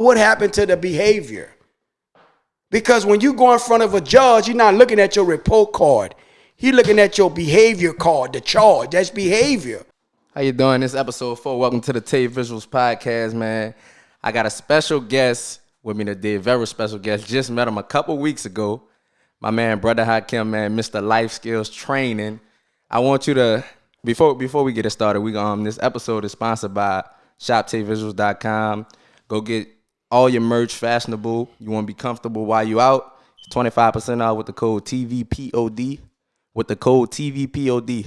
What happened to the behavior? Because when you go in front of a judge, you're not looking at your report card. He's looking at your behavior card, the charge. That's behavior. How you doing? This episode 4. Welcome to the TaeVi Visuals podcast, man. I got a special guest with me today, a very special guest. Just met him a couple weeks ago. My man, brother HAKIM, man, Mr. Life Skills Training. I want you to, before we get it started, this episode is sponsored by shoptaevisuals.com. Go get all your merch fashionable. You want to be comfortable while you out. It's 25% off with the code TVPOD. With the code TVPOD.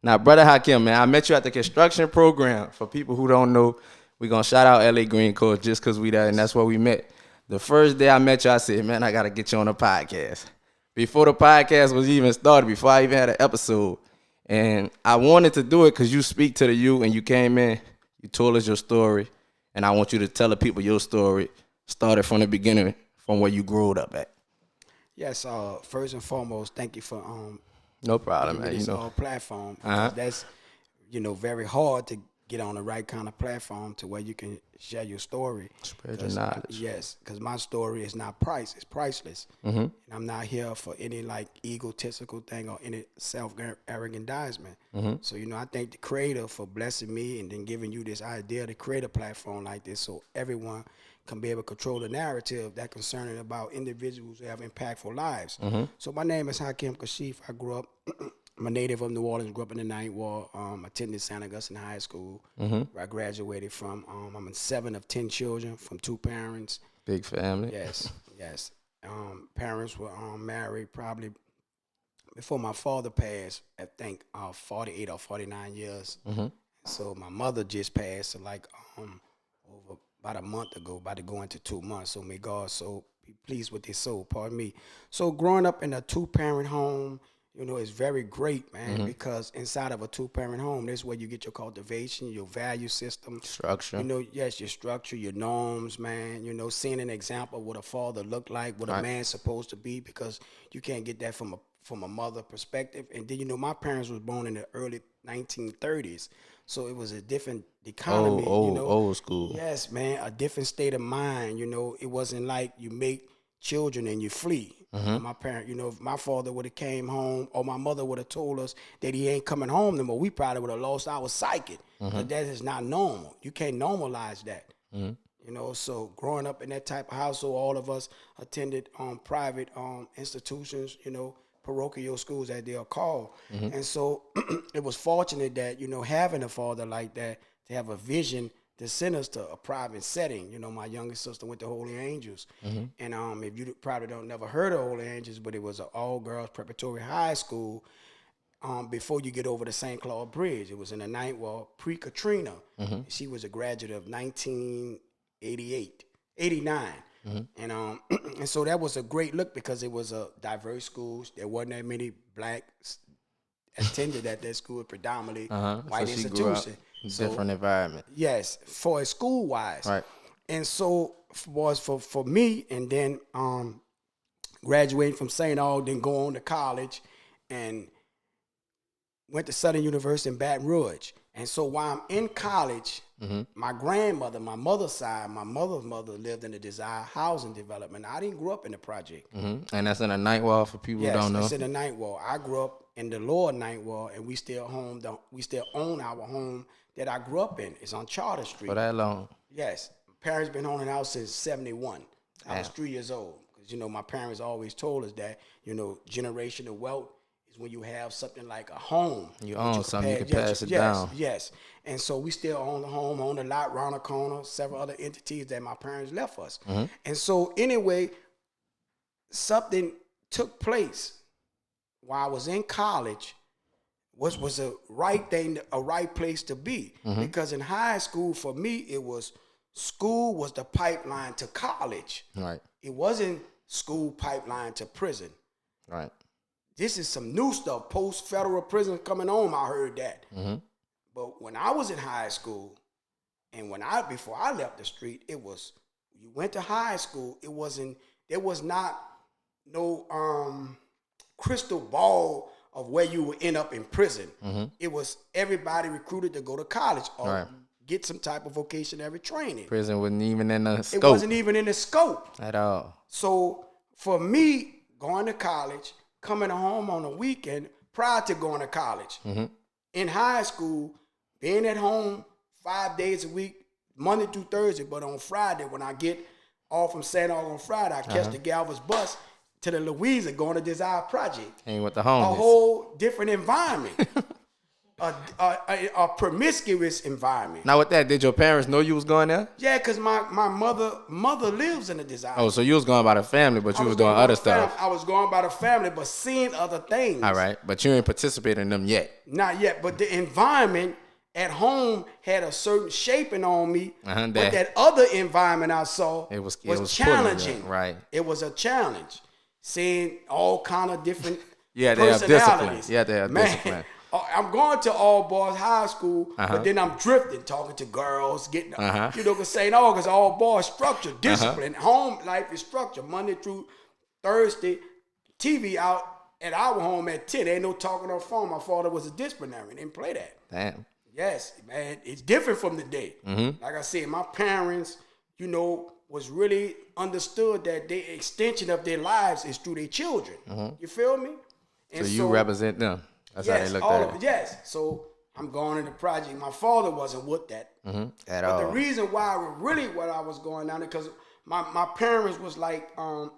Now, brother HAKIM, man, I met you at the construction program. For people who don't know, we're going to shout out LA Green Coast just because we there, and that's where we met. The first day I met you, I said, man, I got to get you on a podcast. Before the podcast was even started, before I even had an episode. And I wanted to do it because you speak to the youth, and you came in, you told us your story, and I want you to tell the people your story, started from the beginning, from where you grew up at. Yes, first and foremost, thank you for No problem, man. this You know, platform. Uh-huh. That's very hard to get on the right kind of platform to where you can share your story. spread your knowledge. Yes, because my story is not it's priceless. Mm-hmm. And I'm not here for any egotistical thing or any self-aggrandizement. Mm-hmm. So, I thank the creator for blessing me and then giving you this idea to create a platform like this so everyone can be able to control the narrative that concerning about individuals who have impactful lives. Mm-hmm. So my name is HAKIM Kashif. I grew up, I'm a native of New Orleans, grew up in the Ninth Ward, attended St. Augustine High School, where I graduated from. I'm 7 of 10 children from 2 parents. Big family. Yes. Parents were married probably before my father passed, I think 48 or 49 years. Mm-hmm. So my mother just passed over about a month ago, about to go into 2 months. So may God so be pleased with his soul, pardon me. So growing up in a 2-parent home, is very great, man, because inside of a 2-parent home, that's where you get your cultivation, your value system. Structure. Yes, your structure, your norms, man, seeing an example of what a father looked like, what a man's supposed to be, because you can't get that from a mother perspective. And then, my parents was born in the early 1930s. So it was a different economy. Old school. Yes, man, a different state of mind. It wasn't like you make children and you flee. My parent, if my father would have came home or my mother would have told us that he ain't coming home no more, we probably would have lost our psyche. But that is not normal. You can't normalize that. So growing up in that type of household, all of us attended private institutions, parochial schools that they are called. And so it was fortunate that, having a father like that, to have a vision to send us to a private setting. My youngest sister went to Holy Angels. And if you probably never heard of Holy Angels, but it was an all-girls preparatory high school before you get over the St. Claude Bridge. It was in the Ninth Ward, pre-Katrina. She was a graduate of 89. And and so that was a great look because it was a diverse school. There wasn't that many blacks attended at that school, predominantly white institution. Different environment. Yes, for school wise. Right. And so was for me, and then graduating from St. Aug, then go on to college, and went to Southern University in Baton Rouge. And so while I'm in college, my grandmother, my mother's side, my mother's mother lived in the desired housing development. I didn't grow up in the project. And that's in the Ninth Ward for people who don't know. Yes, it's in the Ninth Ward. I grew up in the lower Ninth Ward, and we still own our home that I grew up in. It's on Charter Street. For that long. Yes. My parents been owning the house since 71. I was 3 years old. Because, my parents always told us that, generational wealth is when you have something like a home. You own something, you can pass it down. Yes. And so we still own the home, own the lot, round the corner, several other entities that my parents left us. And so anyway, something took place while I was in college, was a right thing, a right place to be. Because in high school, for me, school was the pipeline to college. Right. It wasn't school pipeline to prison. Right. This is some new stuff, post-federal prison coming on, I heard that. But when I was in high school, and before I left the street, it was, you went to high school, there was not no crystal ball of where you would end up in prison. It was everybody recruited to go to college or get some type of vocational training. Prison wasn't even in the scope. It wasn't even in the scope. At all. So for me, going to college, coming home on a weekend, prior to going to college, in high school, being at home 5 days a week, Monday through Thursday, but on Friday, when I get off from St. Aug on Friday, I catch the Galvez bus to the Louisa going to Desire Project. Hang with the homies. A whole different environment. A promiscuous environment. Now with that, did your parents know you was going there? Yeah, because my mother lives in the Desire. Oh, so you was going by the family, but you was doing other stuff. I was going by the family, but seeing other things. All right, but you ain't participating in them yet. Not yet, but the environment at home had a certain shaping on me. But that other environment I saw it was challenging. Right. It was a challenge. Seeing all kind of different they have discipline. Yeah, they have discipline. I'm going to all boys high school, but then I'm drifting, talking to girls, getting, because St. August, all boys structure, discipline, home life is structure, Monday through Thursday, TV out at our home at 10. Ain't no talking on phone. My father was a disciplinarian. Didn't play that. Damn. Yes, man. It's different from the day. Like I said, my parents, was really understood that the extension of their lives is through their children. You feel me? And so you represent them. That's how they look at it. Yes. So I'm going in the project. My father wasn't with that. At all. But the reason why I was going down there, because my parents was like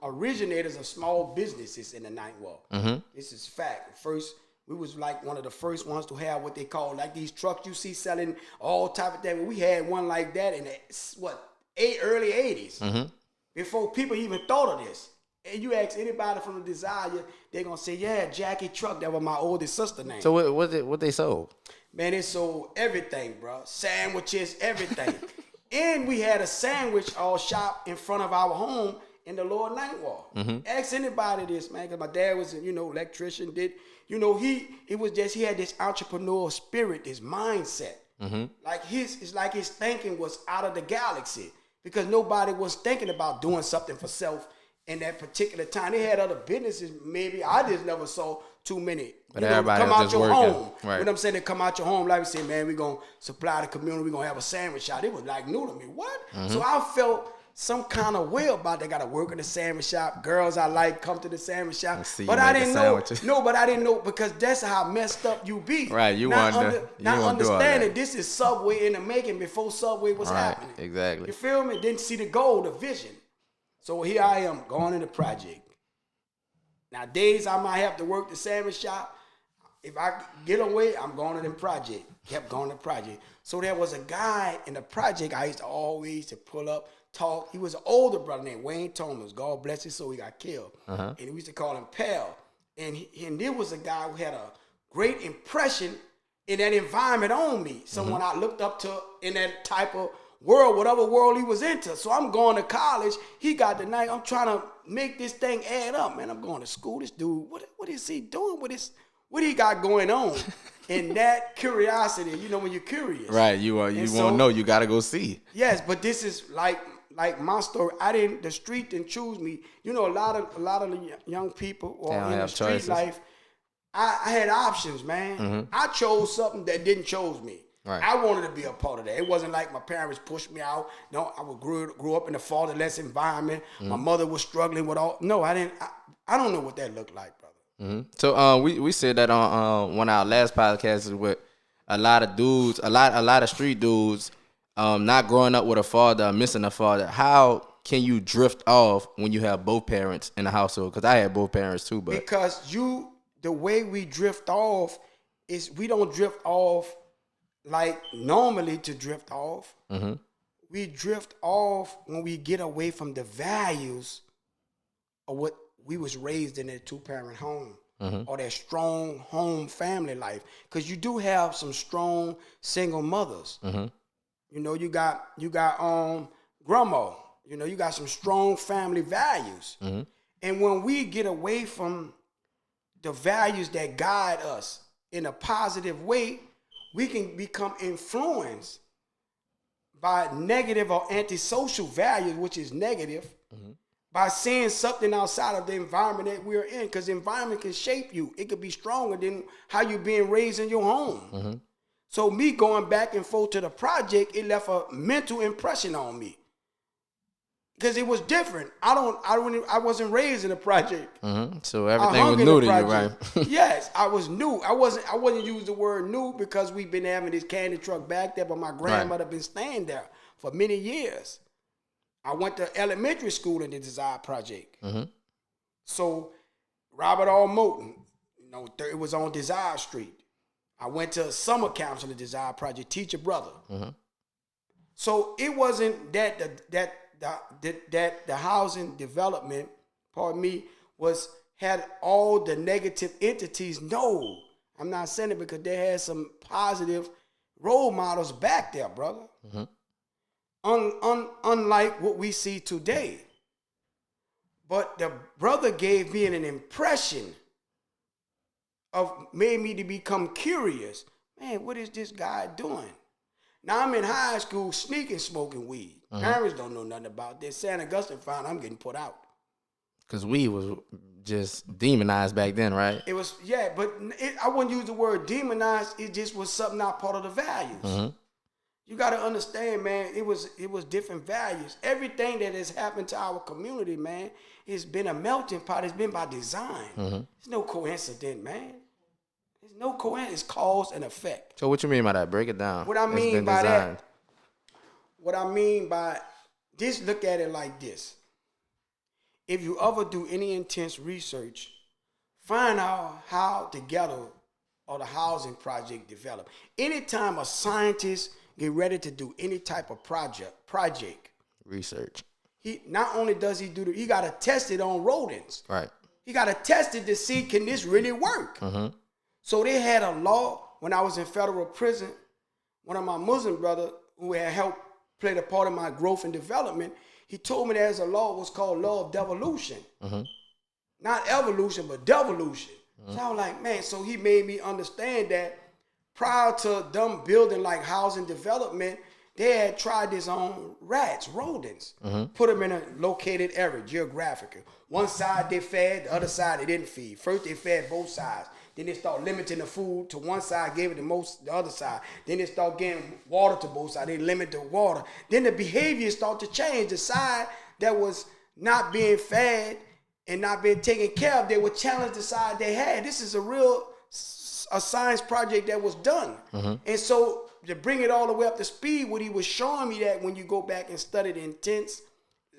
originators of small businesses in the Ninth Ward. This is fact. First, we was like one of the first ones to have what they call like these trucks you see selling all type of things. We had one like that in the early 80s. Before people even thought of this. And you ask anybody from the Desire, they're gonna say, yeah, Jackie Truck, that was my oldest sister name. So what they sold? Man, they sold everything, bro. Sandwiches, everything. And we had a sandwich shop in front of our home in the lower Ninth Ward. Ask anybody this, man, because my dad was an electrician, he had this entrepreneurial spirit, this mindset. It's like his thinking was out of the galaxy because nobody was thinking about doing something for self in that particular time. They had other businesses, maybe. I just never saw too many. But everybody come was out just your working. home. Right. You know what I'm saying? They come out your home, like we say, man, we're going to supply the community, we're going to have a sandwich shop. It was like new to me. What? So I felt some kind of way about they got to work in the sandwich shop. Girls I like come to the sandwich shop. But I didn't know. No, but I didn't know because that's how messed up you be. Right, you want to understand that this is Subway in the making before Subway was happening. Exactly. You feel me? Didn't see the goal, the vision. So here I am going in the project. Now days I might have to work the sandwich shop. If I get away, I'm going to the project. Kept going to the project. So there was a guy in the project I used to always pull up, talk. He was an older brother named Wayne Thomas. God bless his soul, he got killed. And we used to call him Pal. And there was a guy who had a great impression in that environment on me. Someone I looked up to in that type of world, whatever world he was into. So I'm going to college. He got the night. I'm trying to make this thing add up, man. I'm going to school. This dude, what is he doing with this? What he got going on? And that curiosity, when you're curious. Right, you want to know, you got to go see. Yes, but this is like my story. The street didn't choose me. A lot of the young people or in the street choices. Life, I had options, man. I chose something that didn't choose me. Right. I wanted to be a part of that. It wasn't like my parents pushed me out. No, I grew up in a fatherless environment. My mother was struggling with all. No, I didn't. I don't know what that looked like, brother. So we said that on one of our last podcasts with a lot of dudes, a lot of street dudes, not growing up with a father, missing a father. How can you drift off when you have both parents in the household? Because I had both parents too, but because the way we drift off is we don't drift off like normally to drift off. We drift off when we get away from the values of what we was raised in that two-parent home or that strong home family life. Because you do have some strong single mothers. You got grandma. You got some strong family values. And when we get away from the values that guide us in a positive way, we can become influenced by negative or antisocial values, which is negative, by seeing something outside of the environment that we're in, because the environment can shape you. It could be stronger than how you're being raised in your home. So me going back and forth to the project, it left a mental impression on me. Because it was different. I wasn't raised in a project. Mm-hmm. So everything was new to you, right? Yes, I was new. I wouldn't use the word new because we've been having this candy truck back there, but my grandmother been staying there for many years. I went to elementary school in the design project. Mm-hmm. So Robert R. Moulton, it was on Desire Street. I went to summer camps in the design project, teacher brother. Mm-hmm. So it wasn't that the housing development, pardon me, had all the negative entities. No, I'm not saying it because they had some positive role models back there, brother. Mm-hmm. Unlike what we see today. But the brother gave me an impression made me to become curious. Man, what is this guy doing? Now I'm in high school sneaking, smoking weed. Parents don't know nothing about this. San Augustine found I'm getting put out. Because weed was just demonized back then, right? It was, yeah, but I wouldn't use the word demonized. It just was something not part of the values. Mm-hmm. You got to understand, man, it was different values. Everything that has happened to our community, man, it's been a melting pot. It's been by design. Mm-hmm. It's no coincidence, man. There's no coincidence. It's cause and effect. So what you mean by that? Break it down. What I mean by that, just look at it like this. If you ever do any intense research, find out how the ghetto or the housing project developed. Anytime a scientist get ready to do any type of project research, he not only does he he got to test it on rodents. Right. He got to test it to see, can this really work? Mm-hmm. So they had a law when I was in federal prison. One of my Muslim brothers who had helped play a part of my growth and development, he told me there's a law was called law of devolution. Mm-hmm. Not evolution, but devolution. Mm-hmm. So I was like, man, so he made me understand that prior to them building like housing development, they had tried this on rats, rodents, put them in a located area, geographical. One side they fed, the other side they didn't feed. First they fed both sides. Then they start limiting the food to one side, gave it the other side. Then they start getting water to both sides. They limit the water. Then the behavior start to change. The side that was not being fed and not being taken care of, they would challenge the side they had. This is a science project that was done. Mm-hmm. And so to bring it all the way up to speed, what he was showing me that when you go back and study the intense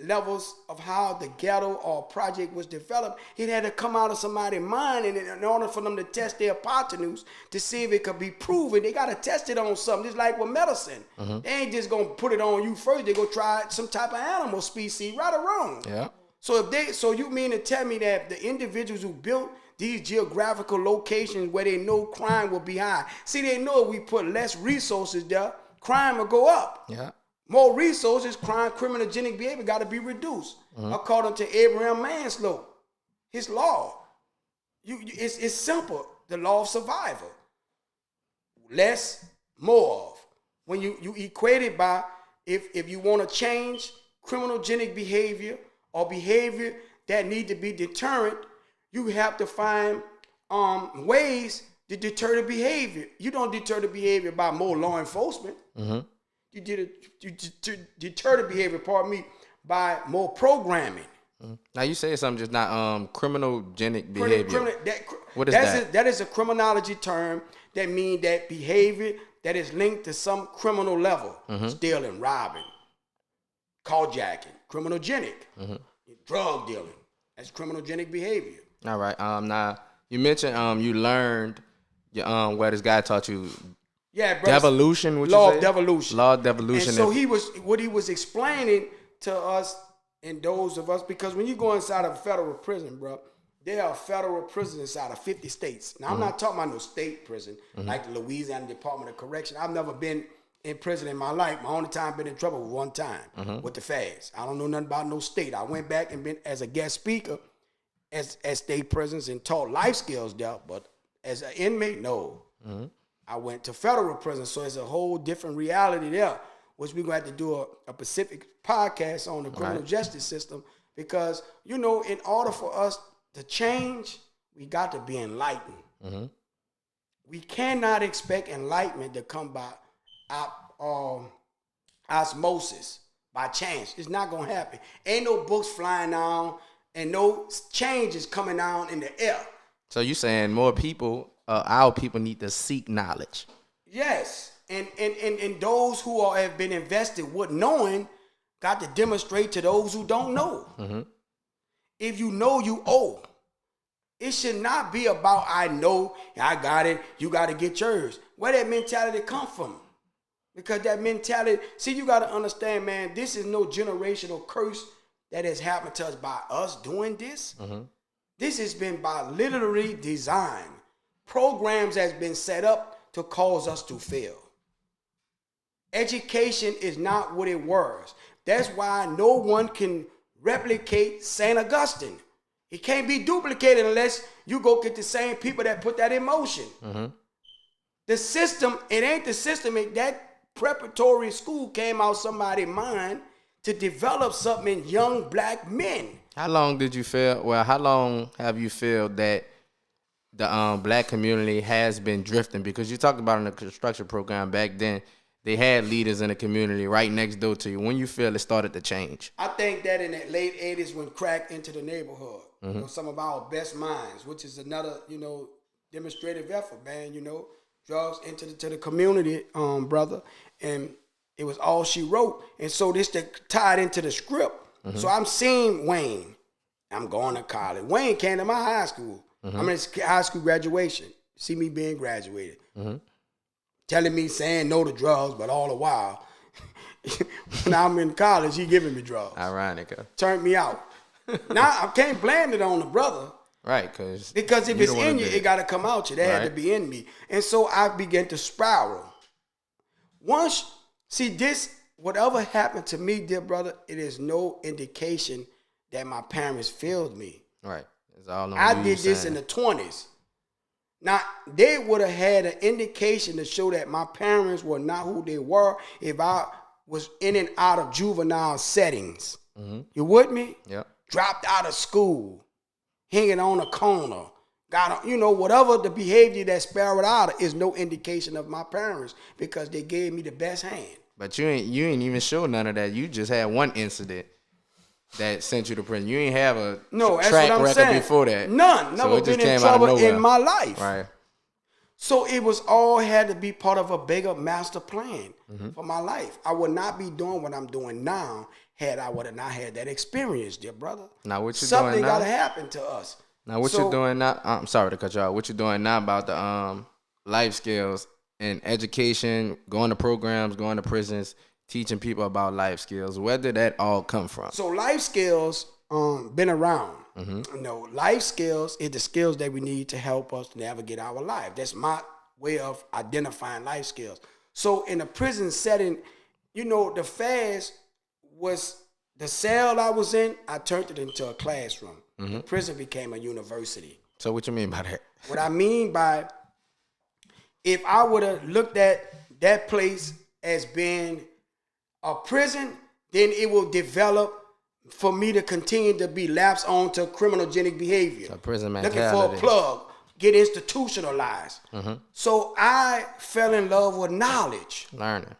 levels of how the ghetto or project was developed, it had to come out of somebody's mind, and in order for them to test their hypotenuse to see if it could be proven, they got to test it on something. Just like with medicine. Mm-hmm. They ain't just going to put it on you first. They go try some type of animal species, right or wrong. Yeah. So you mean to tell me that the individuals who built these geographical locations where they know crime will be high. See, they know if we put less resources there, crime will go up. Yeah. More resources, criminogenic behavior got to be reduced. Mm-hmm. According to Abraham Maslow's, his law. It's simple. The law of survival. Less, more of. When you equate it by, if you want to change criminogenic behavior or behavior that need to be deterrent, you have to find ways to deter the behavior. You don't deter the behavior by more law enforcement. Mm-hmm. You deter the behavior, by more programming. Mm-hmm. Now you say something just not criminogenic behavior. What is that? That is a criminology term that means that behavior that is linked to some criminal level. Mm-hmm. Stealing, robbing, carjacking, criminogenic. Mm-hmm. Drug dealing. That's criminogenic behavior. All right. Now you mentioned you learned where this guy taught you. Yeah, bro. Devolution. Law of devolution. Law of devolution. And so he was explaining to us and those of us, because when you go inside of a federal prison, bro, there are federal prisons inside of 50 states. Now, I'm not talking about no state prison like the Louisiana Department of Correction. I've never been in prison in my life. My only time been in trouble was one time with the feds. I don't know nothing about no state. I went back and been as a guest speaker at state prisons and taught life skills there, but as an inmate, no. Mm-hmm. I went to federal prison, so it's a whole different reality there, which we're going to have to do a Pacific podcast on the criminal justice system, because, in order for us to change, we got to be enlightened. Mm-hmm. we cannot expect enlightenment to come by osmosis, by chance. It's not going to happen. Ain't no books flying down and no changes coming down in the air. So you saying more people, our people need to seek knowledge. Yes. And those who have been invested with knowing got to demonstrate to those who don't know. Mm-hmm. If you know, you owe. It should not be about I know, I got it, you got to get yours. Where that mentality come from? Because that mentality, see, you got to understand, man, this is no generational curse that has happened to us by us doing this. Mm-hmm. This has been by literally design. Programs has been set up to cause us to fail. Education is not what it was. That's why no one can replicate St. Augustine. It can't be duplicated unless you go get the same people that put that in motion. Mm-hmm. The system, it ain't the system. That preparatory school came out somebody's mind to develop something in young black men. How long did you feel, well, how long have you felt that the black community has been drifting? Because you talked about in the construction program back then, they had leaders in the community right next door to you. When you feel it started to change? I think that in the late 80s when crack entered the neighborhood, mm-hmm. Some of our best minds, which is another, demonstrative effort, man, drugs entered the community, brother, and it was all she wrote. And so this tied into the script. Mm-hmm. So I'm seeing Wayne. I'm going to college. Wayne came to my high school. Mm-hmm. I'm in high school graduation. See me being graduated. Mm-hmm. Telling me, saying no to drugs, but all the while, when I'm in college, he giving me drugs. Ironic. Turned me out. Now, I can't blame it on the brother. Right, because if it's in you, it got to come out you. That had to be in me. And so I began to spiral. Whatever happened to me, dear brother, it is no indication that my parents failed me. Right. It's all I did this in the 20s. Now, they would have had an indication to show that my parents were not who they were if I was in and out of juvenile settings. Mm-hmm. You with me? Yeah. Dropped out of school, hanging on a corner, whatever the behavior that spiraled out of is no indication of my parents because they gave me the best hand. But you ain't even show none of that. You just had one incident that sent you to prison. You ain't have a track record before that. None. Never been in trouble in my life. Right. So it was all had to be part of a bigger master plan for my life. I would not be doing what I'm doing now had I would have not had that experience, dear brother. Now what you Something doing now? Something got to happen to us. Now what you doing now? I'm sorry to cut you off. What you doing now about the life skills and education, going to programs, going to prisons, teaching people about life skills? Where did that all come from? So life skills been around. Mm-hmm. Life skills is the skills that we need to help us navigate our life. That's my way of identifying life skills. So in a prison setting, the fast was the cell I was in, I turned it into a classroom. Mm-hmm. The prison became a university. So what you mean by that? What I mean by, if I would have looked at that place as being a prison, then it will develop for me to continue to be lapsed on to criminogenic behavior. So prison mentality. Looking for a plug, get institutionalized. Mm-hmm. So I fell in love with knowledge. Learning.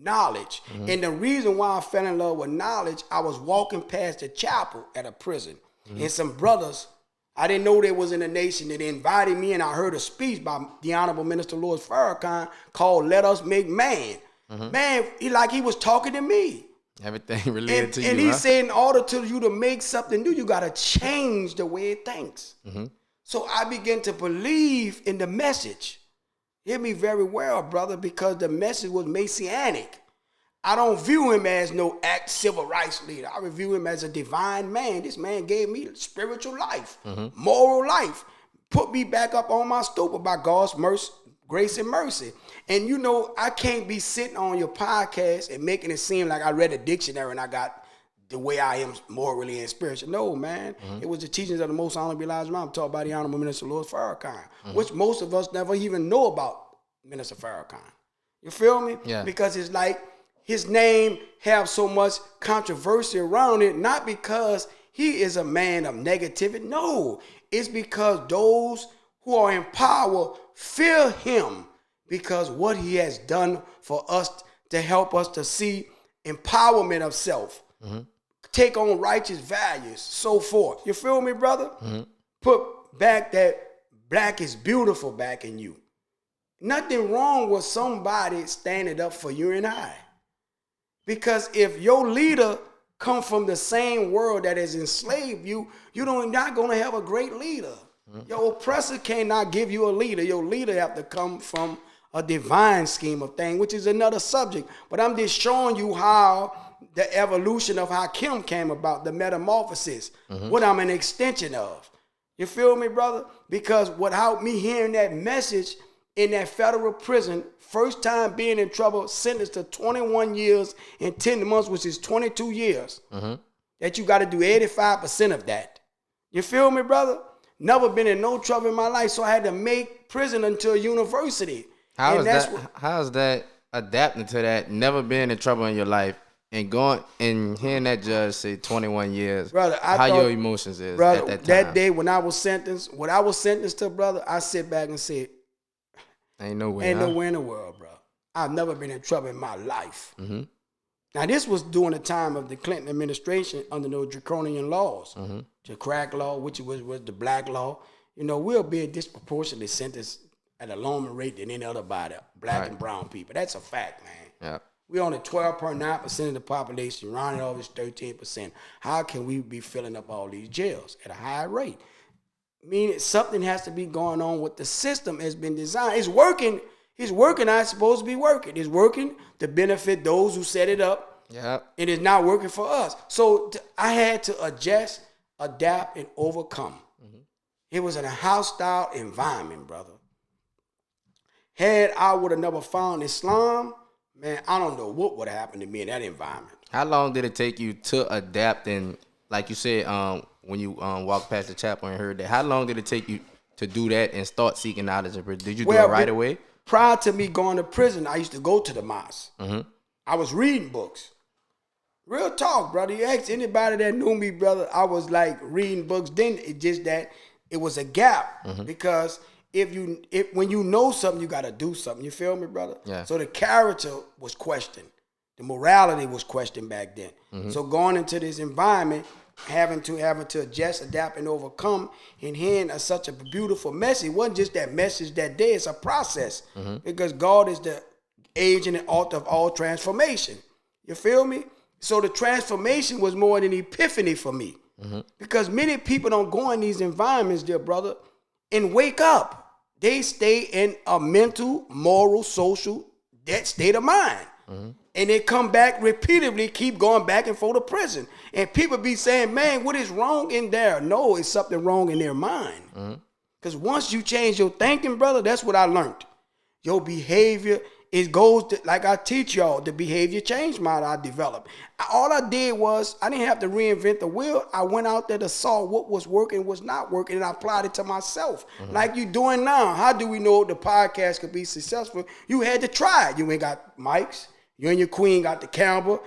Knowledge. Mm-hmm. And the reason why I fell in love with knowledge, I was walking past the chapel at a prison. Mm-hmm. And some brothers, I didn't know they was in the nation, that invited me, and I heard a speech by the Honorable Minister Louis Farrakhan called Let Us Make Man. Mm-hmm. Man, he was talking to me. Everything related to you, and he said, in order to you to make something new, you got to change the way it thinks. Mm-hmm. So I began to believe in the message. Hear me very well, brother, because the message was messianic. I don't view him as no civil rights leader. I view him as a divine man. This man gave me spiritual life, moral life, put me back up on my stupid by God's mercy, grace and mercy. And I can't be sitting on your podcast and making it seem like I read a dictionary and I got the way I am morally and spiritually. No, man. Mm-hmm. It was the teachings of the Most Honorable Elijah Muhammad taught by the Honorable Minister Louis Farrakhan, which most of us never even know about Minister Farrakhan. You feel me? Yeah. Because it's like his name have so much controversy around it, not because he is a man of negativity. No, it's because those who are in power fear him because what he has done for us to help us to see empowerment of self, take on righteous values, so forth. You feel me, brother? Put back that black is beautiful back in you. Nothing wrong with somebody standing up for you and I. Because if your leader come from the same world that has enslaved you, you're not going to have a great leader. Your oppressor cannot give you a leader. Your leader have to come from a divine scheme of things, which is another subject. But I'm just showing you how the evolution of HAKIM came about, the metamorphosis, what I'm an extension of. You feel me, brother? Because without me hearing that message in that federal prison, first time being in trouble, sentenced to 21 years and 10 months, which is 22 years, that you got to do 85% of that. You feel me, brother? Never been in no trouble in my life, so I had to make prison into a university. How is that adapting to that, never been in trouble in your life, and going and hearing that judge say 21 years, brother, how your emotions is brother, at that time? That day when I was sentenced, to, brother, I sit back and said, ain't nowhere in the world, bro. I've never been in trouble in my life. Now, this was during the time of the Clinton administration under those draconian laws. The crack law, which was the black law. You know, we'll be disproportionately sentenced at a lower rate than any other body, black and brown people. That's a fact, man. Yeah. We only 12.9% of the population, rounding off is 13%. How can we be filling up all these jails at a high rate? Meaning something has to be going on with the system has been designed. It's working. It's working how it's supposed to be working. It's working to benefit those who set it up. Yeah. And it's not working for us. So I had to adjust, adapt, and overcome. It was in a hostile environment, brother. Had I would have never found Islam, man, I don't know what would have happened to me in that environment. How long did it take you to adapt? And like you said, when you walked past the chapel and heard that, how long did it take you to do that and start seeking knowledge? Did you do it right away? Prior to me going to prison, I used to go to the mosque. I was reading books. Real talk, brother. You ask anybody that knew me, brother, I was like reading books. Then it's just that it was a gap because when you know something, you got to do something. You feel me, brother? Yeah. So the character was questioned. The morality was questioned back then. So going into this environment, having to adjust, adapt, and overcome, and hearing such a beautiful message. It wasn't just that message that day. It's a process because God is the agent and author of all transformation. You feel me? So the transformation was more than an epiphany for me because many people don't go in these environments, dear brother, and wake up. They stay in a mental, moral, social, that state of mind. And they come back repeatedly, keep going back and forth to prison. And people be saying, man, what is wrong in there? No, it's something wrong in their mind. Because once you change your thinking, brother, that's what I learned. Your behavior, it goes to, like I teach y'all, the behavior change model I developed. All I did was, I didn't have to reinvent the wheel. I went out there to saw what was working, was not working, and I applied it to myself. Like you doing now. How do we know the podcast could be successful? You had to try it. You ain't got mics. You and your queen got the camera.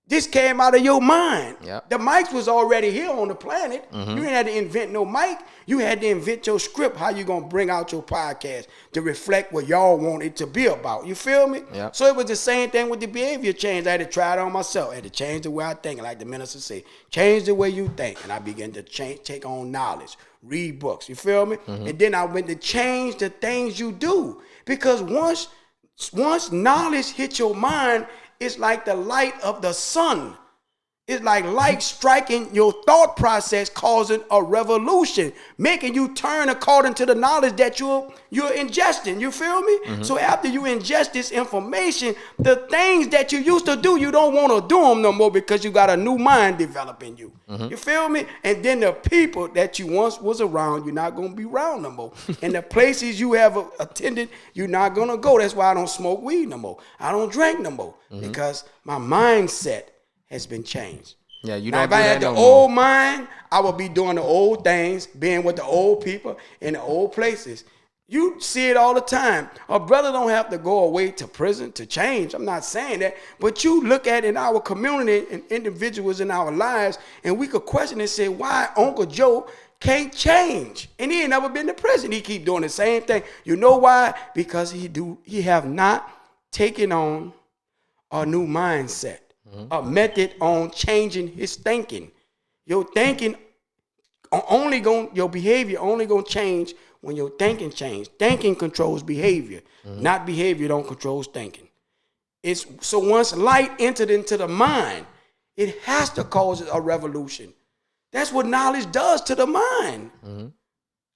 This came out of your mind. Yep. The mics was already here on the planet. You didn't have to invent no mic. You had to invent your script, how you going to bring out your podcast to reflect what y'all want it to be about. You feel me? Yep. So it was the same thing with the behavior change. I had to try it on myself. I had to change the way I think. Like the minister say, change the way you think. And I began to take on knowledge, read books. You feel me? And then I went to change the things you do. Because once knowledge hits your mind, it's like the light of the sun. It's like light striking your thought process, causing a revolution, making you turn according to the knowledge that you're ingesting. You feel me? So after you ingest this information, the things that you used to do, you don't want to do them no more because you got a new mind developing you. You feel me? And then the people that you once was around, you're not going to be around no more. And the places you have attended, you're not going to go. That's why I don't smoke weed no more. I don't drink no more because my mindset has been changed. Yeah, you now, don't if do I that had the no old more. mind, I would be doing the old things, being with the old people in the old places. You see it all the time. A brother don't have to go away to prison to change. I'm not saying that. But you look at in our community and individuals in our lives, and we could question and say, why Uncle Joe can't change? And he ain't never been to prison. He keep doing the same thing. You know why? Because he have not taken on a new mindset, a method on changing his thinking. Your thinking your behavior only gonna change when your thinking change. Thinking controls behavior, not behavior don't control thinking. So once light entered into the mind, it has to cause a revolution. That's what knowledge does to the mind.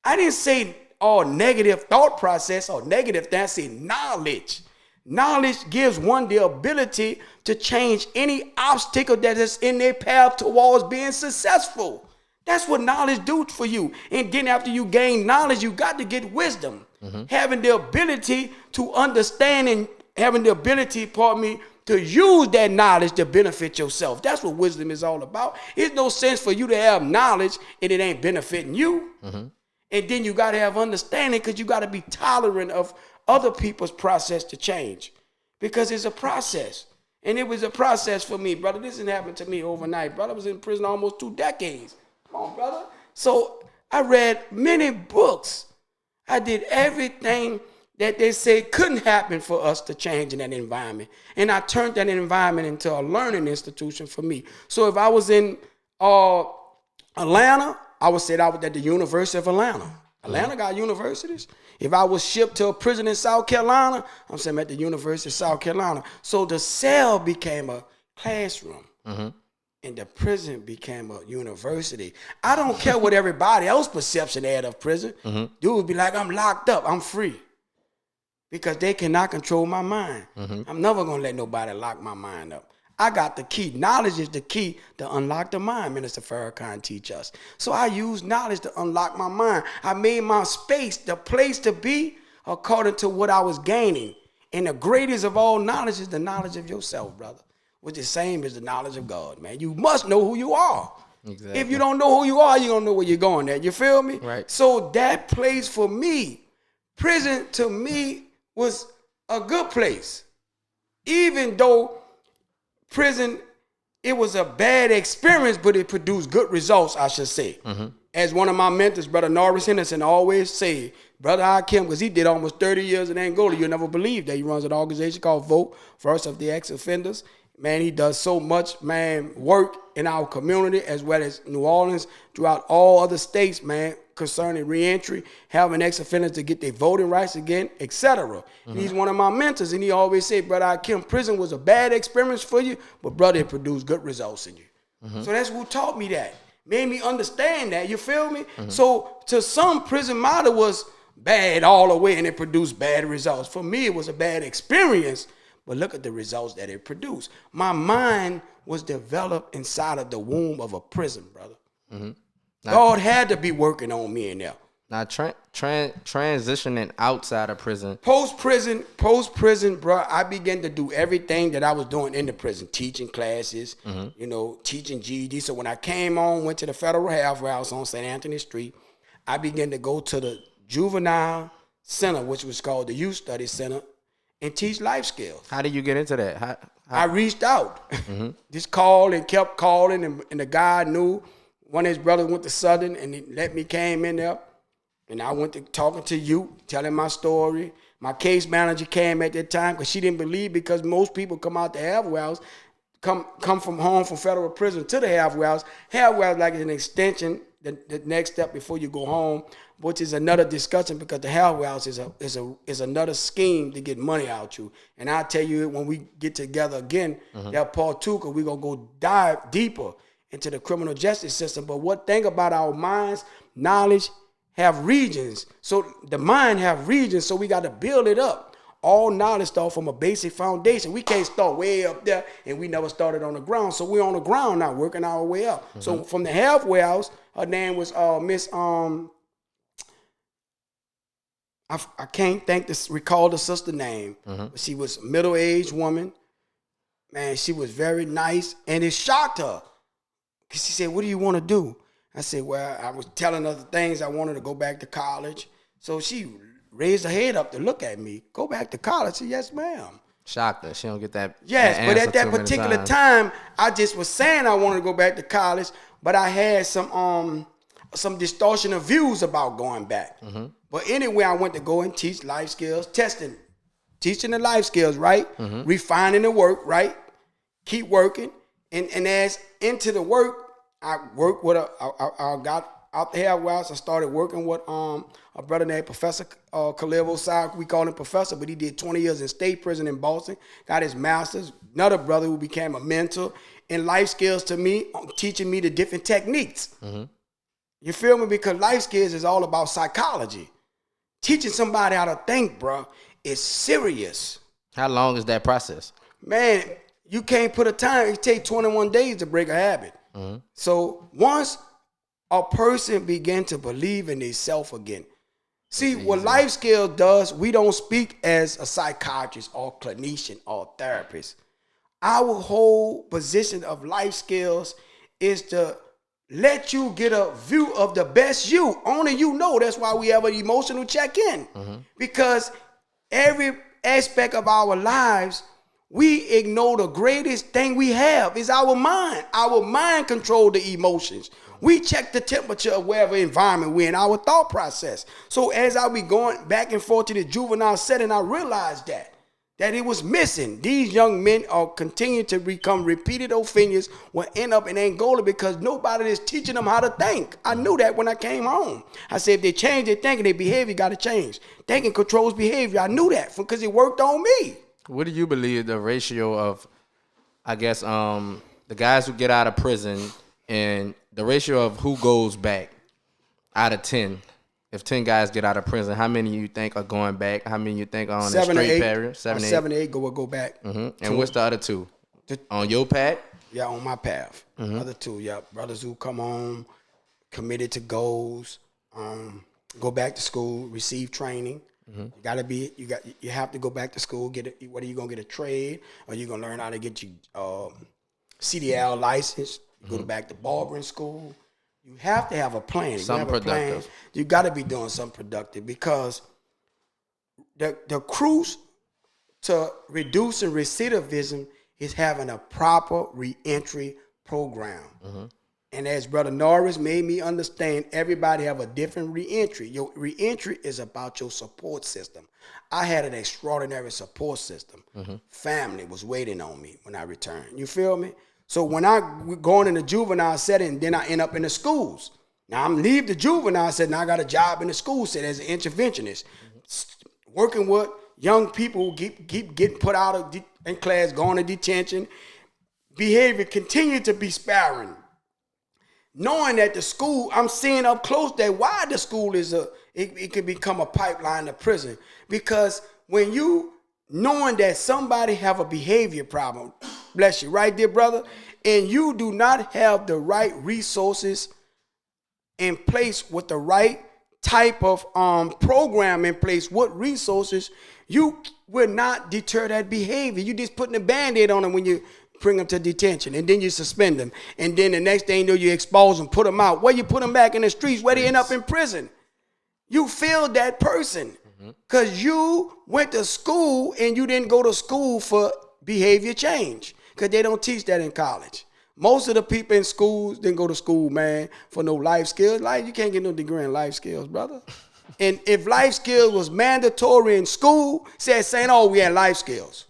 I didn't say all negative thought process or negative thing. I say knowledge. Knowledge gives one the ability to change any obstacle that is in their path towards being successful. That's what knowledge do for you. And then after you gain knowledge, you got to get wisdom. Having the ability to understand and having the ability, to use that knowledge to benefit yourself. That's what wisdom is all about. It's no sense for you to have knowledge and it ain't benefiting you. And then you got to have understanding because you got to be tolerant of other people's process to change. Because it's a process. And it was a process for me, brother. This didn't happen to me overnight, brother. I was in prison almost 2 decades. Come on, brother. So I read many books. I did everything that they said couldn't happen for us to change in that environment. And I turned that environment into a learning institution for me. So if I was in Atlanta, I would say I was at the University of Atlanta. Atlanta got universities. If I was shipped to a prison in South Carolina, I'm saying I'm at the University of South Carolina. So the cell became a classroom. And the prison became a university. I don't care what everybody else perception had of prison. Dude would be like, I'm locked up, I'm free. Because they cannot control my mind. I'm never gonna let nobody lock my mind up. I got the key. Knowledge is the key to unlock the mind, Minister Farrakhan teach us. So I use knowledge to unlock my mind. I made my space the place to be according to what I was gaining. And the greatest of all knowledge is the knowledge of yourself, brother. Which is the same as the knowledge of God, man. You must know who you are. Exactly. If you don't know who you are, you don't know where you're going at. You feel me? Right. So that place for me, prison to me was a good place. Even though prison, it was a bad experience, but it produced good results, I should say. As one of my mentors, Brother Norris Henderson, always say, Brother HAKIM, because he did almost 30 years in Angola. You'll never believe that. He runs an organization called Vote, First of the Ex-Offenders. Man, he does so much, man, work in our community as well as New Orleans, throughout all other states, man, concerning reentry, having ex-offenders to get their voting rights again, etc. He's one of my mentors, and he always said, Brother HAKIM, prison was a bad experience for you, but brother, it produced good results in you. So that's who taught me that. Made me understand that, you feel me? So to some, prison model was bad all the way, and it produced bad results. For me, it was a bad experience, but look at the results that it produced. My mind was developed inside of the womb of a prison, brother. God had to be working on me in there. Now, transitioning outside of prison. Post-prison, bro, I began to do everything that I was doing in the prison. Teaching classes, teaching GED. So when I came on, went to the federal halfway house on St. Anthony Street, I began to go to the juvenile center, which was called the Youth Study Center, and teach life skills. How did you get into that? How? I reached out. Just called and kept calling, and the guy knew. One of his brothers went to Southern, and he let me came in there, and I went to talking to you, telling my story. My case manager came at that time because she didn't believe, because most people come out the halfway house, come from home from federal prison to the halfway house. Halfway house like an extension, the next step before you go home, which is another discussion, because the halfway house is another scheme to get money out you. And I'll tell you, when we get together again, that part two, because we're going to go dive deeper into the criminal justice system. But what thing about our minds, knowledge have regions. So the mind have regions, so we got to build it up. All knowledge start from a basic foundation. We can't start way up there, and we never started on the ground. So we're on the ground now, working our way up. So from the halfway house, her name was Miss I can't recall the sister name. But she was a middle-aged woman. Man, she was very nice, and it shocked her. She said, what do you want to do? I said, well, I was telling her the things I wanted to go back to college. So she raised her head up to look at me. Go back to college? I said, yes, ma'am. Shocked her. She don't get that. Yes, that but answer at that too many particular times. time, I just was saying I wanted to go back to college, but I had some distortion of views about going back. But anyway, I went to go and teach life skills, teaching the life skills, right? Refining the work, right? Keep working. And as into the work, I worked with I got out the HAKIM uals. I started working with a brother named Professor Khalil Osai. We call him Professor, but he did 20 years in state prison in Boston. Got his master's. Another brother who became a mentor in life skills to me, teaching me the different techniques. You feel me? Because life skills is all about psychology. Teaching somebody how to think, bro, is serious. How long is that process? Man, you can't put a time. It takes 21 days to break a habit. So once a person begin to believe in themselves again. See, what life skill does, we don't speak as a psychiatrist or clinician or therapist. Our whole position of life skills is to let you get a view of the best you. Only you know. That's why we have an emotional check-in. Because every aspect of our lives, we ignore the greatest thing we have is our mind. Our mind controls the emotions. We check the temperature of wherever environment we're in, our thought process. So as I be going back and forth to the juvenile setting, I realized that it was missing. These young men are continuing to become repeated offenders, will end up in Angola because nobody is teaching them how to think. I knew that when I came home. I said, if they change their thinking, their behavior got to change. Thinking controls behavior. I knew that because it worked on me. What do you believe the ratio of, I guess, the guys who get out of prison and the ratio of who goes back out of 10? If 10 guys get out of prison, how many you think are going back? How many you think are on the straight period? 7 to 8 go back. And what's the other two? On your path? Yeah, on my path. Other two, yeah. Brothers who come home, committed to goals, go back to school, receive training. You have to go back to school. Whether you're gonna get a trade or you're gonna learn how to get your CDL license. Go back to barbering school. You have to have a plan. Something productive. You got to be doing something productive because the cruise to reducing recidivism is having a proper reentry program. And as Brother Norris made me understand, everybody have a different reentry. Your reentry is about your support system. I had an extraordinary support system. Family was waiting on me when I returned. You feel me? So when I going in the juvenile setting, then I end up in the schools. Now I'm leave the juvenile setting. Now I got a job in the school setting as an interventionist, working with young people who keep getting put out of in class, going to detention. Behavior continue to be sparing. Knowing that the school, I'm seeing up close that why the school is it could become a pipeline to prison. Because when you knowing that somebody have a behavior problem, bless you, right there, brother, and you do not have the right resources in place with the right type of program in place, what resources, you will not deter that behavior. You just putting a Band-Aid on them when you bring them to detention, and then you suspend them, and then the next thing you know, you expose them, put them out. Where you put them back in the streets, where they end up in prison. You failed that person because you went to school and you didn't go to school for behavior change because they don't teach that in college. Most of the people in schools didn't go to school, man, for no life skills. You can't get no degree in life skills, brother. And if life skills was mandatory in school, saying, oh, we had life skills.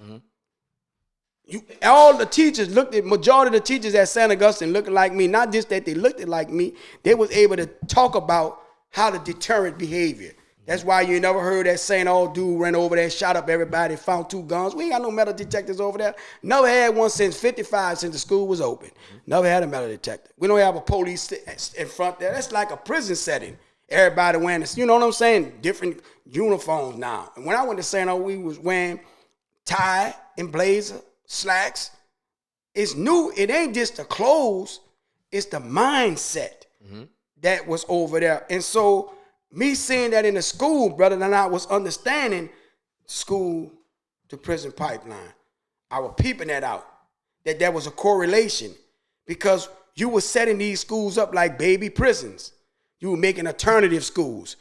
All the teachers majority of the teachers at St. Augustine looking like me, not just that they looked like me, they was able to talk about how to deterrent behavior. That's why you never heard that saying, oh, dude ran over there, shot up everybody, found 2 guns. We ain't got no metal detectors over there. Never had one since 55, since the school was open. Never had a metal detector. We don't have a police in front there. That's like a prison setting. Everybody wearing this, you know what I'm saying? Different uniforms now. And when I went to St. O, we was wearing tie and blazer, slacks. It's new. It ain't just the clothes. It's the mindset that was over there. And so me seeing that in the school, brother, and I was understanding school to prison pipeline. I was peeping that out, that there was a correlation because you were setting these schools up like baby prisons. You were making alternative schools.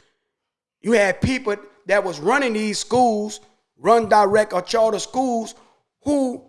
You had people that was running these schools, run direct or charter schools, who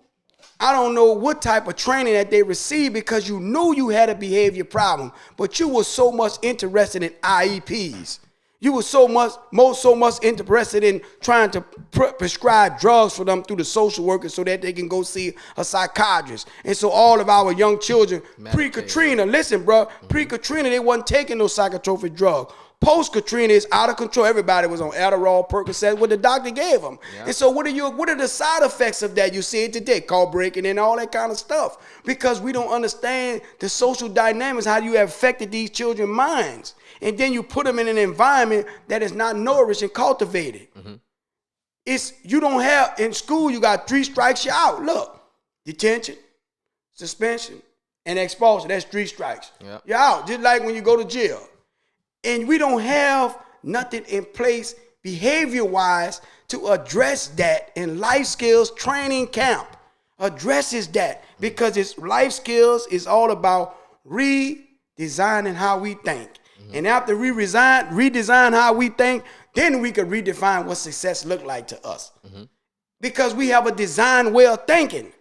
I don't know what type of training that they received, because you knew you had a behavior problem, but you were so much interested in IEPs. You were so much interested in trying to prescribe drugs for them through the social workers so that they can go see a psychiatrist. And so all of our young children, pre-Katrina, listen, bro, pre-Katrina, they wasn't taking no psychotropic drugs. Post-Katrina is out of control. Everybody was on Adderall, Percocet, what the doctor gave them. Yep. And so what are the side effects of that? You see it today, call breaking and all that kind of stuff. Because we don't understand the social dynamics, how you have affected these children's minds. And then you put them in an environment that is not nourished and cultivated. You don't have, in school, you got 3 strikes, you're out. Look, detention, suspension, and expulsion. That's 3 strikes. Yep. You're out, just like when you go to jail. And we don't have nothing in place behavior-wise to address that, and life skills training camp addresses that, because it's life skills is all about redesigning how we think. And after we redesign how we think, then we could redefine what success look like to us. Because we have a design way of thinking.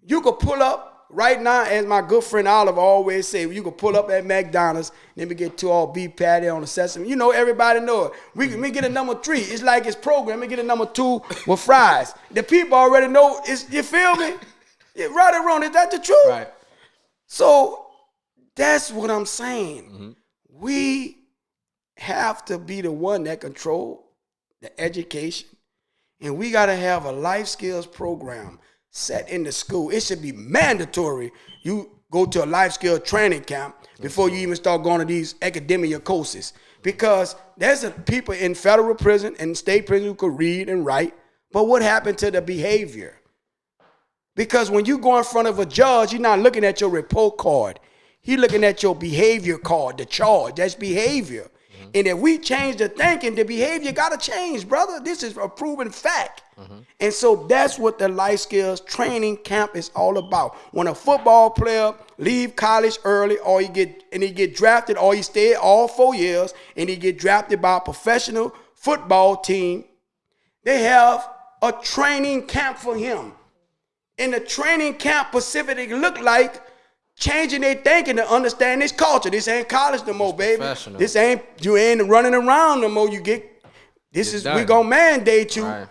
You could pull up right now, as my good friend Oliver always say, you could pull up at McDonald's, then we get 2 all beef patty on the sesame. You know, everybody know it. We get a number 3. It's like it's programmed. We get a number 2 with fries. The people already know. You feel me? Right or wrong, is that the truth? Right. So that's what I'm saying. We have to be the one that control the education, and we got to have a life skills program set in the school. It should be mandatory. You go to a life skill training camp before you even start going to these academia courses, because there's people in federal prison and state prison who could read and write, but what happened to the behavior? Because when you go in front of a judge, you're not looking at your report card. He's looking at your behavior card, the charge. That's behavior. And if we change the thinking, the behavior got to change, brother. This is a proven fact. And so that's what the life skills training camp is all about. When a football player leave college early, or he get drafted, or he stay all 4 years, and he get drafted by a professional football team, they have a training camp for him. And the training camp specifically look like changing their thinking to understand this culture. This ain't college no more, baby. This ain't, you ain't running around no more. We gonna mandate you. Right.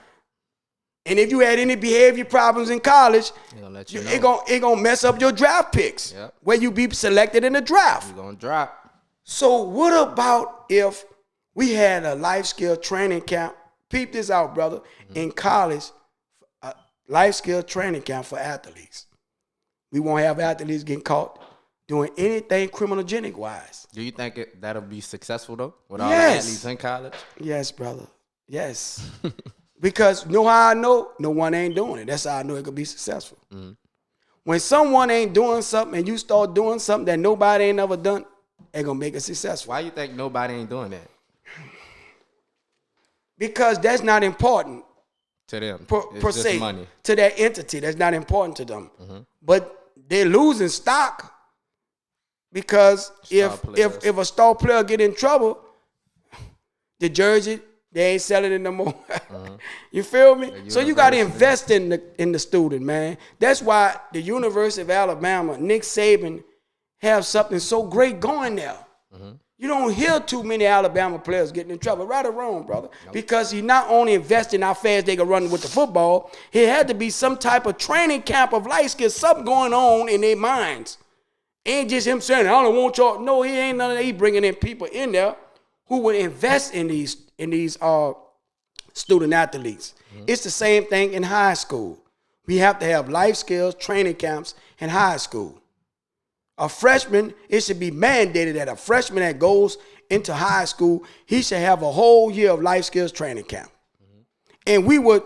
And if you had any behavior problems in college, it gonna mess up your draft picks. Yep. Where you be selected in the draft. You're gonna drop. So what about if we had a life skill training camp? Peep this out, brother. In college, a life skill training camp for athletes. We won't have athletes getting caught doing anything criminogenic wise. Do you think that'll be successful though? With all the athletes in college? Yes, brother. Yes. Because know how I know? No one ain't doing it. That's how I know it could be successful. When someone ain't doing something and you start doing something that nobody ain't ever done, they're gonna make it successful. Why you think nobody ain't doing that? Because that's not important to them. Per se, money. To that entity. That's not important to them. But they're losing stock, because if a star player get in trouble, the jersey, they ain't selling it no more. You feel me? So you got to invest in the student, man. That's why the University of Alabama, Nick Saban, have something so great going there. You don't hear too many Alabama players getting in trouble, right or wrong, brother. Nope. Because he not only invested in how fast they can run with the football, he had to be some type of training camp of life skills, something going on in their minds. Ain't just him saying, I don't want y'all. No, he ain't none of that. He bringing in people in there who would invest in these student athletes. It's the same thing in high school. We have to have life skills training camps in high school. A freshman, it should be mandated that a freshman that goes into high school, he should have a whole year of life skills training camp. And we would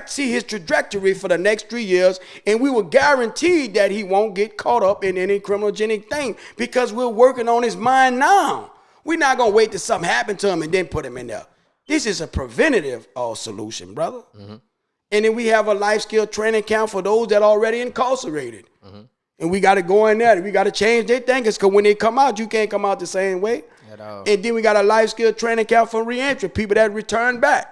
see his trajectory for the next 3 years, and we would guarantee that he won't get caught up in any criminogenic thing, because we're working on his mind now. We're not going to wait till something happened to him and then put him in there. This is a preventative solution, brother. And then we have a life skill training camp for those that are already incarcerated. And we got to go in there. We got to change their thinkers, because when they come out, you can't come out the same way. At all. And then we got a life skill training camp for reentry, people that return back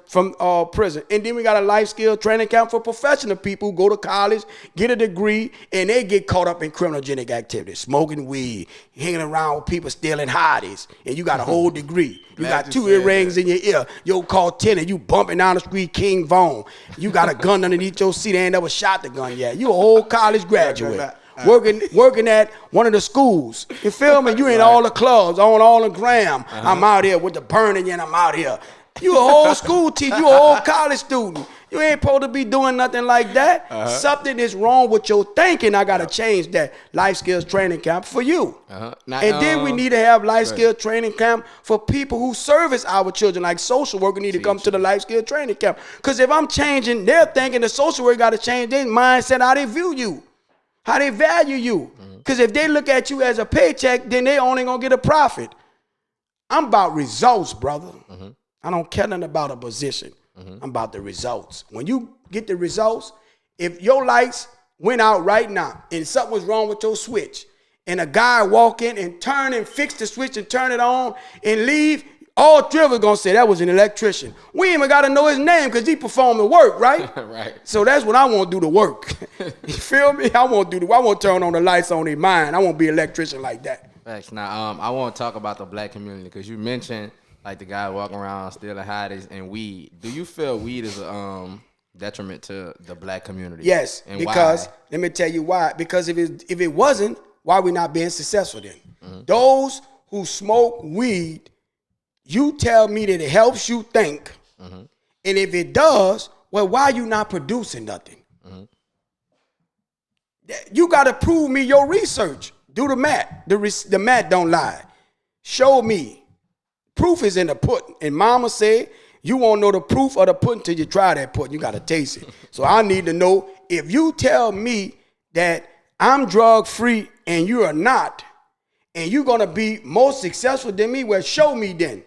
from prison. And then we got a life skill training camp for professional people who go to college, get a degree, and they get caught up in criminogenic activities, smoking weed, hanging around with people stealing hotties, and you got a whole degree. You got 2 earrings in your ear, your call 10, and you bumping down the street King Von. You got a gun underneath your seat, ain't never shot the gun yet. You a whole college graduate. Working at one of the schools. You feel me? You in all the clubs, on all the gram. I'm out here with the burning and I'm out here. You a whole school teacher, you a whole college student. You ain't supposed to be doing nothing like that. Something is wrong with your thinking. I got to change that life skills training camp for you. Now, And then we need to have life skills training camp for people who service our children, like social worker need to come to the life skills training camp. Because if I'm changing their thinking, the social worker got to change their mindset, how they view you, how they value you. Because if they look at you as a paycheck, then they only going to get a profit. I'm about results, brother. I don't care nothing about a position. I'm about the results. When you get the results, if your lights went out right now and something was wrong with your switch, and a guy walk in and turn and fix the switch and turn it on and leave, all 3 of us gonna say that was an electrician. We ain't even gotta know his name because he performed the work, right? Right. So that's what I want to do the work. You feel me? I want to turn on the lights on their mind. I want to be an electrician like that. Facts. Now, I want to talk about the black community because you mentioned like the guy walking around stealing hotties and weed. Do you feel weed is a detriment to the black community? Yes, and because why? let me tell you why. Because if it wasn't, why we not being successful then? Those who smoke weed, you tell me that it helps you think, and if it does, well, why you not producing nothing? You got to prove me your research. Do the math. The math don't lie. Show me. Proof is in the pudding. And mama said, you won't know the proof of the pudding till you try that pudding. You got to taste it. So I need to know, if you tell me that I'm drug free and you are not, and you're going to be more successful than me, well, show me then.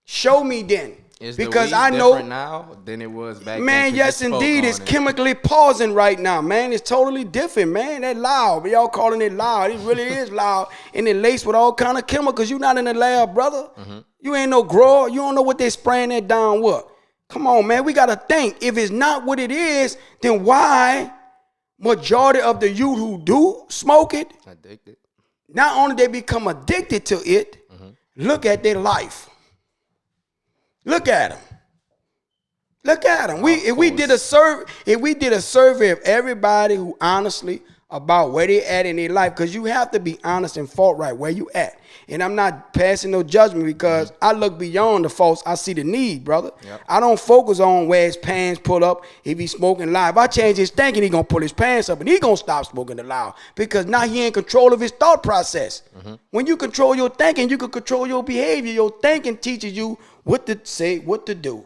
Show me then. Is because the weed I know different now than it was back then? Man, yes, indeed. It's chemically poison right now, man. It's totally different, man. That loud. Y'all calling it loud. It really is loud. And it laced with all kind of chemicals. You not in the lab, brother. You ain't no grower. You don't know what they spraying that down with. Come on, man. We got to think. If it's not what it is, then why majority of the youth who do smoke it, addicted. Not only they become addicted to it, look at their life. Look at them. Look at them. If we did a survey of everybody who honestly about where they at in their life, because you have to be honest and forthright where you at. And I'm not passing no judgment because I look beyond the faults. I see the need, brother. Yep. I don't focus on where his pants pull up if he's smoking loud. If I change his thinking, he gonna pull his pants up and he gonna stop smoking the loud because now he in control of his thought process. When you control your thinking, you can control your behavior. Your thinking teaches you what to say, what to do,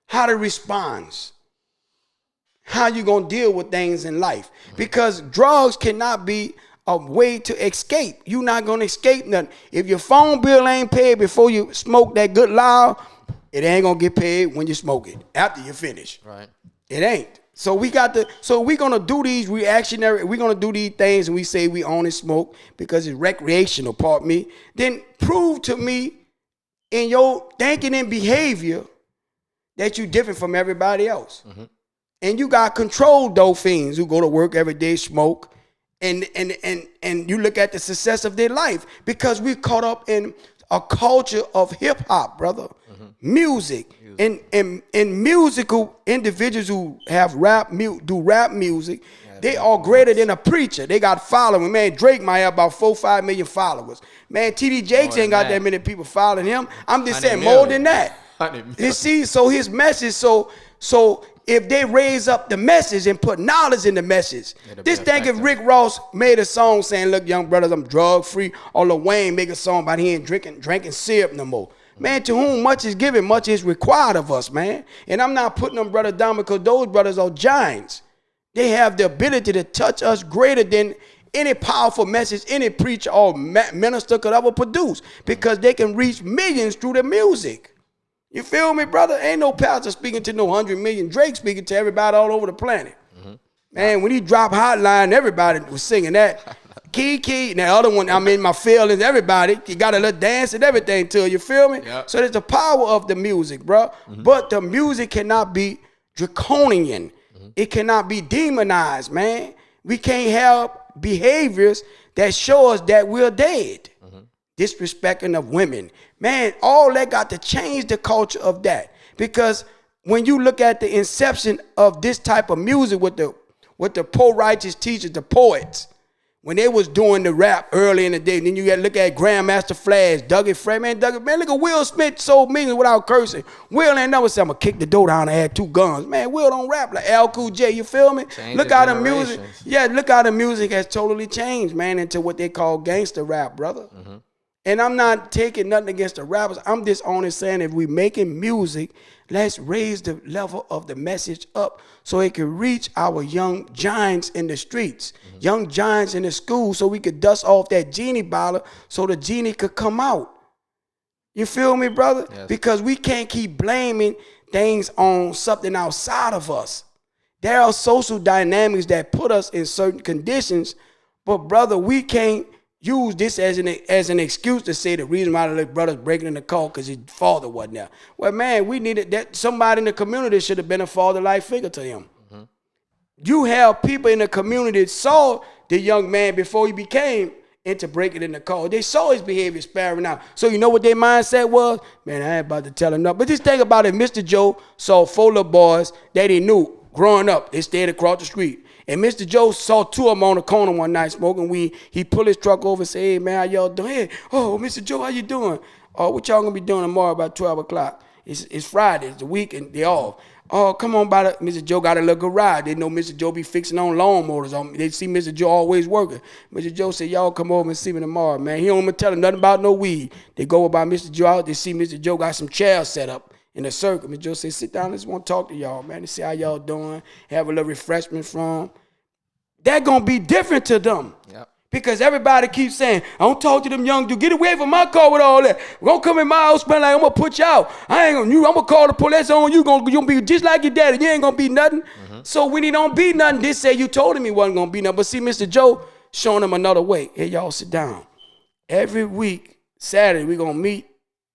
how to respond, how you gonna deal with things in life. Because drugs cannot be a way to escape. You're not gonna escape nothing. If your phone bill ain't paid before you smoke that good loud, it ain't gonna get paid when you smoke it after you finish. Right. It ain't. So we're gonna do these we're gonna do these things and we say we only smoke because it's recreational, pardon me. Then prove to me in your thinking and behavior that you're different from everybody else. And you got controlled those fiends who go to work every day, smoke, and you look at the success of their life because we're caught up in a culture of hip hop, brother. Music. And musical individuals who have do rap music, they are greater than a preacher. They got following. Man, Drake might have about 4-5 million followers. Man, TD Jakes ain't got that many people following him. I'm just saying more than that. You see, so his message, so if they raise up the message and put knowledge in the message, this thing if Rick Ross made a song saying, look, young brothers, I'm drug free, or Lil Wayne make a song about he ain't drinking syrup no more. Man, to whom much is given, much is required of us, man. And I'm not putting them brothers down because those brothers are giants. They have the ability to touch us greater than any powerful message any preacher or minister could ever produce because they can reach millions through their music. You feel me, brother? Ain't no pastor speaking to no 100 million. Drake speaking to everybody all over the planet. Man, when he dropped Hotline, everybody was singing that. Kiki. Now, the other one, I'm in my feelings, everybody. You got a little dance and everything to it, you feel me? Yep. So there's the power of the music, bro. But the music cannot be draconian. It cannot be demonized, man. We can't have behaviors that show us that we're dead. Disrespecting of women. Man, all that got to change the culture of that. Because when you look at the inception of this type of music with the poor-righteous teachers, the poets, when they was doing the rap early in the day, then you got to look at Grandmaster Flash, Dougie Fresh, man, look at Will Smith sold millions without cursing. Will ain't never said, I'm going to kick the door down and add 2 guns. Man, Will don't rap like L Cool J, you feel me? Look how the music, look how the music has totally changed, man, into what they call gangster rap, brother. And I'm not taking nothing against the rappers. I'm just only saying if we making music, let's raise the level of the message up so it can reach our young giants in the streets, young giants in the school, so we could dust off that genie bottle so the genie could come out. You feel me, brother? Yes. Because we can't keep blaming things on something outside of us. There are social dynamics that put us in certain conditions, but brother, we can't use this as an excuse to say the reason why the brother's breaking in the car because his father wasn't there. Well, man, we needed that. Somebody in the community should have been a father-like figure to him. You have people in the community that saw the young man before he became into breaking in the car. They saw his behavior sparing out. So you know what their mindset was? Man, I ain't about to tell him nothing. But just think about it. Mr. Joe saw 4 little boys that he knew growing up. They stayed across the street. And Mr. Joe saw 2 of them on the corner one night smoking weed. He pulled his truck over and said, hey, man, how y'all doing? Hey, oh, Mr. Joe, how you doing? Oh, what y'all going to be doing tomorrow about 12 o'clock? It's Friday. It's the weekend. They off. Oh, come on by Mr. Joe got a little garage. They know Mr. Joe be fixing on lawnmowers. They see Mr. Joe always working. Mr. Joe said, y'all come over and see me tomorrow, man. He don't even tell them nothing about no weed. They go about Mr. Joe out. They see Mr. Joe got some chairs set up in a circle. Mr. Joe said, sit down. I just want to talk to y'all, man. To see how y'all doing. Have a little refreshment from. That's going to be different to them. Yep. Because everybody keeps saying, I don't talk to them young dudes. Get away from my car with all that. Don't come in my house, man, like I'm going to put you out. I'm going to call the police on you. You're going to be just like your daddy. You ain't going to be nothing. So when he don't be nothing, they say you told him he wasn't going to be nothing. But see, Mr. Joe showing him another way. Hey, y'all sit down. Every week, Saturday, we're going to meet.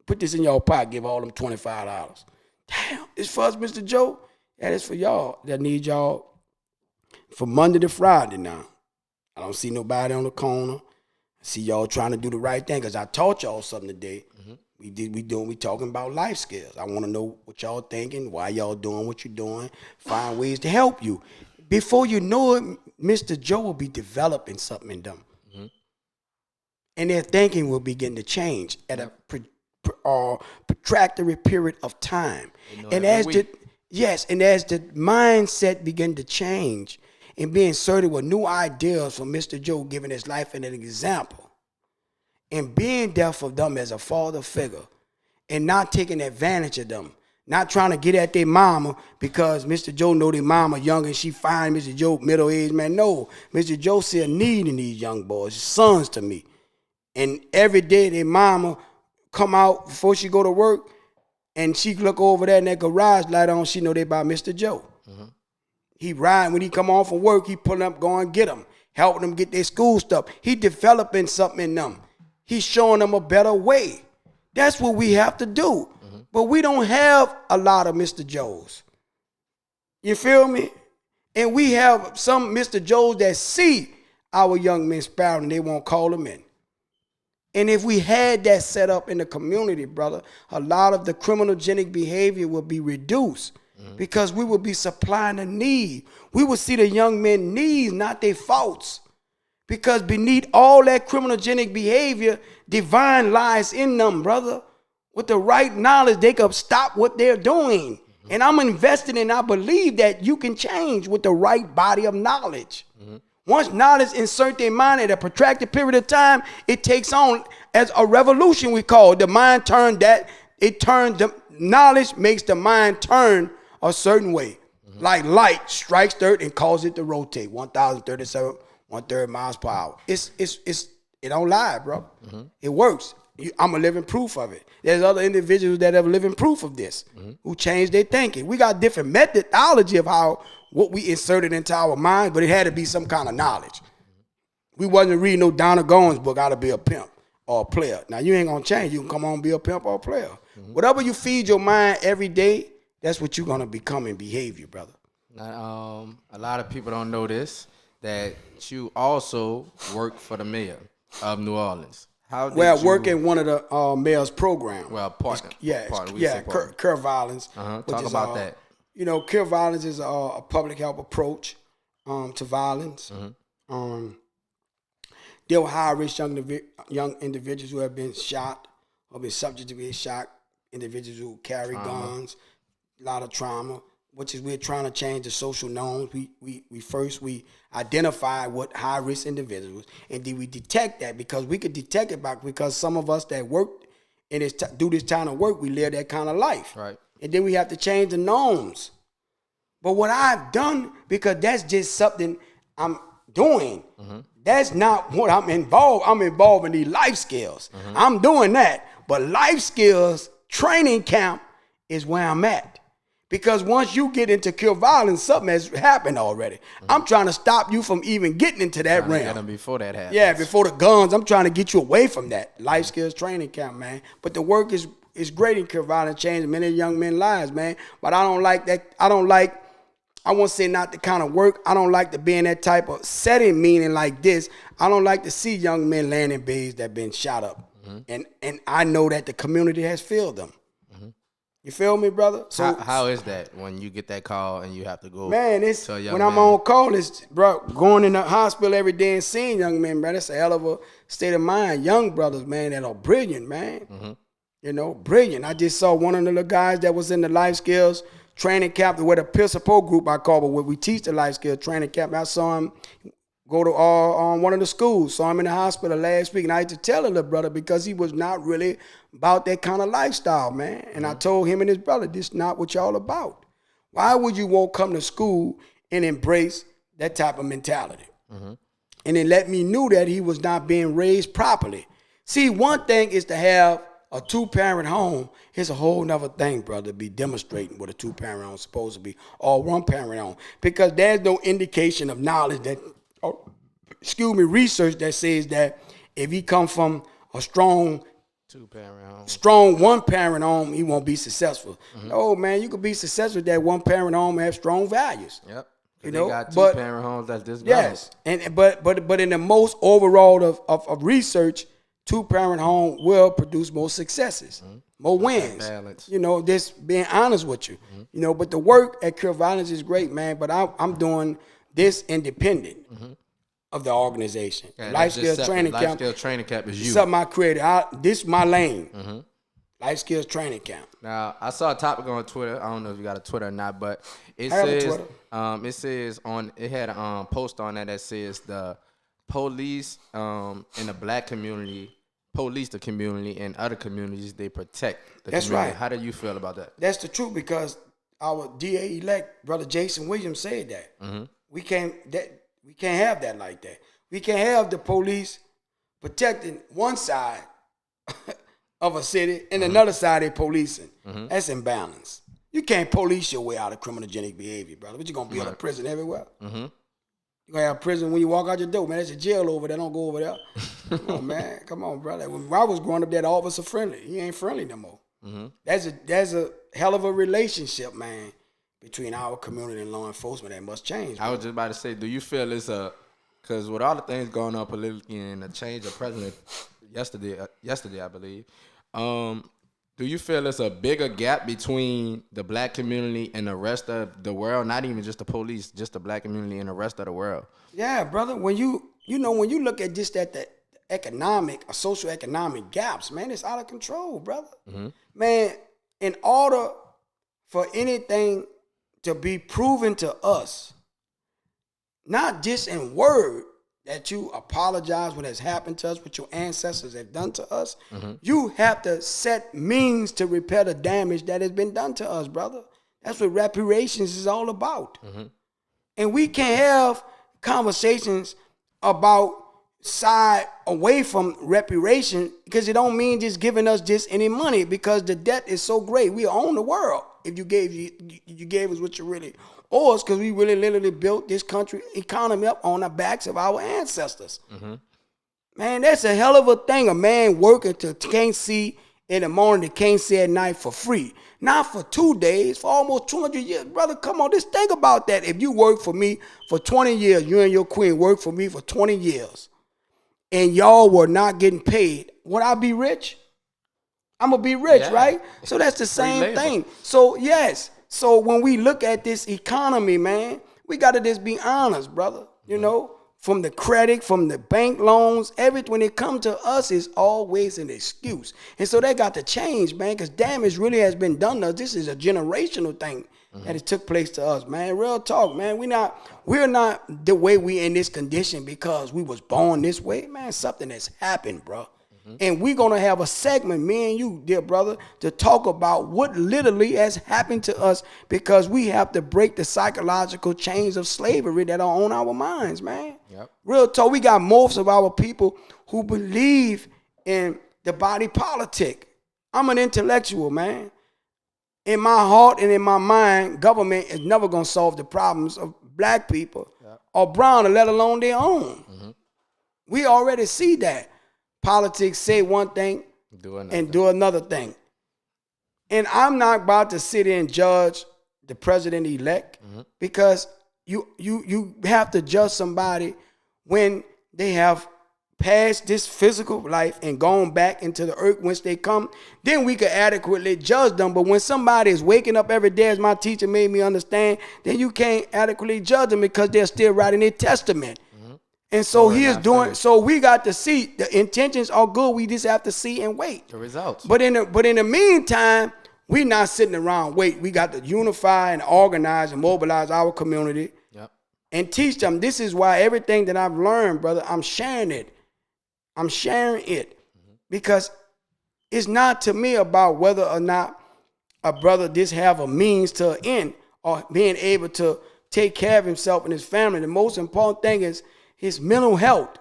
Put this in your pocket. Give all them $25. Damn, it's for us, Mr. Joe. That is for y'all that need y'all from Monday to Friday now. I don't see nobody on the corner. I see y'all trying to do the right thing because I taught y'all something today. We talking about life skills. I want to know what y'all thinking, why y'all doing what you're doing, find ways to help you. Before you know it, Mr. Joe will be developing something in them. And their thinking will begin to change at a protracted period of time. And as the mindset begin to change, and being inserted with new ideas from Mr. Joe giving his life an example. And being there for them as a father figure. And not taking advantage of them. Not trying to get at their mama because Mr. Joe know their mama young and she fine. Mr. Joe middle-aged man. No, Mr. Joe see a need in these young boys. Sons to me. And every day their mama come out before she go to work and she look over there and that garage light on. She know they by Mr. Joe. He ride when he come home from work. He pulling up, going get them, helping them get their school stuff. He developing something in them. He's showing them a better way. That's what we have to do. But we don't have a lot of Mr. Joes. You feel me? And we have some Mr. Joes that see our young men spouting and they won't call them in. And if we had that set up in the community, brother, a lot of the criminogenic behavior will be reduced. Because we would be supplying a need. We would see the young men needs, not their faults. Because beneath all that criminogenic behavior, divine lies in them, brother. With the right knowledge, they could stop what they're doing. And I'm invested in, I believe that you can change with the right body of knowledge. Once knowledge inserts their mind at a protracted period of time, it takes on as a revolution, we call it. The mind turned that, it turns, the knowledge makes the mind turn a certain way. Like light strikes dirt and causes it to rotate 1,037 1/3 miles per hour. It don't lie, bro. It works. I'm a living proof of it. There's other individuals that have living proof of this who changed their thinking. We got different methodology of what we inserted into our mind, but it had to be some kind of knowledge. We wasn't reading no Donna Goins book, how to be a pimp or a player. Now, you ain't going to change. You can come on and be a pimp or a player. Whatever you feed your mind every day, that's what you're going to become in behavior, brother. Now, a lot of people don't know this, that you also work for the mayor of New Orleans. How did you work in one of the mayor's programs. Well, partner. Cure violence. Talk about that. You know, cure violence is a public health approach to violence. Deal with high-risk young individuals who have been shot or been subject to being shot, individuals who carry guns, a lot of trauma, which is we're trying to change the social norms. We first identify what high-risk individuals, and then we detect that, because we could detect it because some of us that work and do this kind of work, we live that kind of life. Right. And then we have to change the norms. But what I've done, because that's just something I'm doing, that's not what I'm involved. I'm involved in these life skills. I'm doing that. But life skills training camp is where I'm at. Because once you get into cure violence, something has happened already. I'm trying to stop you from even getting into that realm. Before that happens. Yeah, before the guns, I'm trying to get you away from that. Life skills training camp, man. But the work is great in cure violence, changing many young men's lives, man. But I don't like that. I won't say not the kind of work. I don't like to be in that type of setting, meaning like this. I don't like to see young men laying in beds that been shot up. And I know that the community has filled them. You feel me, brother? So how is that when you get that call and you have to go? Man, it's when I'm on call, it's bro going in the hospital every day and seeing young men, bro. That's a hell of a state of mind. Young brothers, man, that are brilliant, man. You know, brilliant. I just saw one of the little guys that was in the life skills training camp with a peer support group I call, but where we teach the life skills training camp. I saw him go to one of the schools. Saw him in the hospital last week, and I had to tell the little brother because he was not really about that kind of lifestyle, man. And I told him and his brother, this is not what y'all about. Why would you won't come to school and embrace that type of mentality? And then let me know that he was not being raised properly. See, one thing is to have a two-parent home. It's a whole nother thing, brother, to be demonstrating what a two-parent home is supposed to be, or one-parent home, because there's no indication of knowledge that, research that says that if he come from a strong one-parent home, he won't be successful. No, man, you could be successful with that one-parent home and have strong values. Yep. You know, got two-parent homes that's this. Yes, but in the most overall of research, two-parent home will produce more successes, more wins. Balance. You know, just being honest with you. You know, but the work at Cure Violence is great, man. But I'm doing this independent of the organization. Life Skills Training Camp. Life Skills Training Camp is you. Something I created. This is my lane. Life Skills Training Camp. Now, I saw a topic on Twitter. I don't know if you got a Twitter or not, but it had a post on that says the police in the black community police the community, and other communities they protect the That's community. right. How do you feel about that? That's the truth, because our DA-elect, Brother Jason Williams, said that. We can't have that like that. We can't have the police protecting one side of a city and another side they policing. That's imbalance. You can't police your way out of criminogenic behavior, brother. But you're going to build a prison everywhere. You're going to have prison when you walk out your door. Man, that's a jail over there. Don't go over there. Come on, man. Come on, brother. When I was growing up, that officer friendly. He ain't friendly no more. That's a hell of a relationship, man, between our community and law enforcement that must change. I was just about to say, do you feel it's because with all the things going on politically and the change of president yesterday, I believe, do you feel it's a bigger gap between the black community and the rest of the world? Not even just the police, just the black community and the rest of the world. Yeah, brother. When you look at just at the economic or socioeconomic gaps, man, it's out of control, brother. Man, in order for anything to be proven to us, not just in word, that you apologize what has happened to us, what your ancestors have done to us, you have to set means to repair the damage that has been done to us, brother. That's what reparations is all about. And we can't have conversations about side away from reparation, because it don't mean just giving us just any money, because the debt is so great. We own the world. If you gave us what you really owe us, because we really literally built this country economy up on the backs of our ancestors. Man, that's a hell of a thing. A man working to can't see in the morning, that can't see at night for free. Not for 2 days, for almost 200 years. Brother, come on, just think about that. If you work for me for 20 years, you and your queen work for me for 20 years, and y'all were not getting paid, would I be rich? I'm going to be rich, right? So that's the same thing. So, yes. So when we look at this economy, man, we got to just be honest, brother. You know, from the credit, from the bank loans, everything, when it comes to us, is always an excuse. And so that got to change, man, because damage really has been done to us. This is a generational thing that it took place to us, man. Real talk, man. We're not the way we in this condition because we was born this way, man. Something has happened, bro. And we're going to have a segment, me and you, dear brother, to talk about what literally has happened to us, because we have to break the psychological chains of slavery that are on our minds, man. Real talk, we got most of our people who believe in the body politic. I'm an intellectual, man. In my heart and in my mind, government is never going to solve the problems of black people or brown, let alone their own. We already see that. Politics say one thing and do another thing. And I'm not about to sit here and judge the president-elect, because you have to judge somebody when they have passed this physical life and gone back into the earth whence they come. Then we could adequately judge them. But when somebody is waking up every day, as my teacher made me understand, then you can't adequately judge them, because they're still writing their testament. And so he is doing. So we got to see the intentions are good. We just have to see and wait the results. But in the meantime, we not sitting around wait. We got to unify and organize and mobilize our community and teach them. This is why everything that I've learned, brother, I'm sharing it. I'm sharing it because it's not to me about whether or not a brother just have a means to an end or being able to take care of himself and his family. The most important thing is his mental health,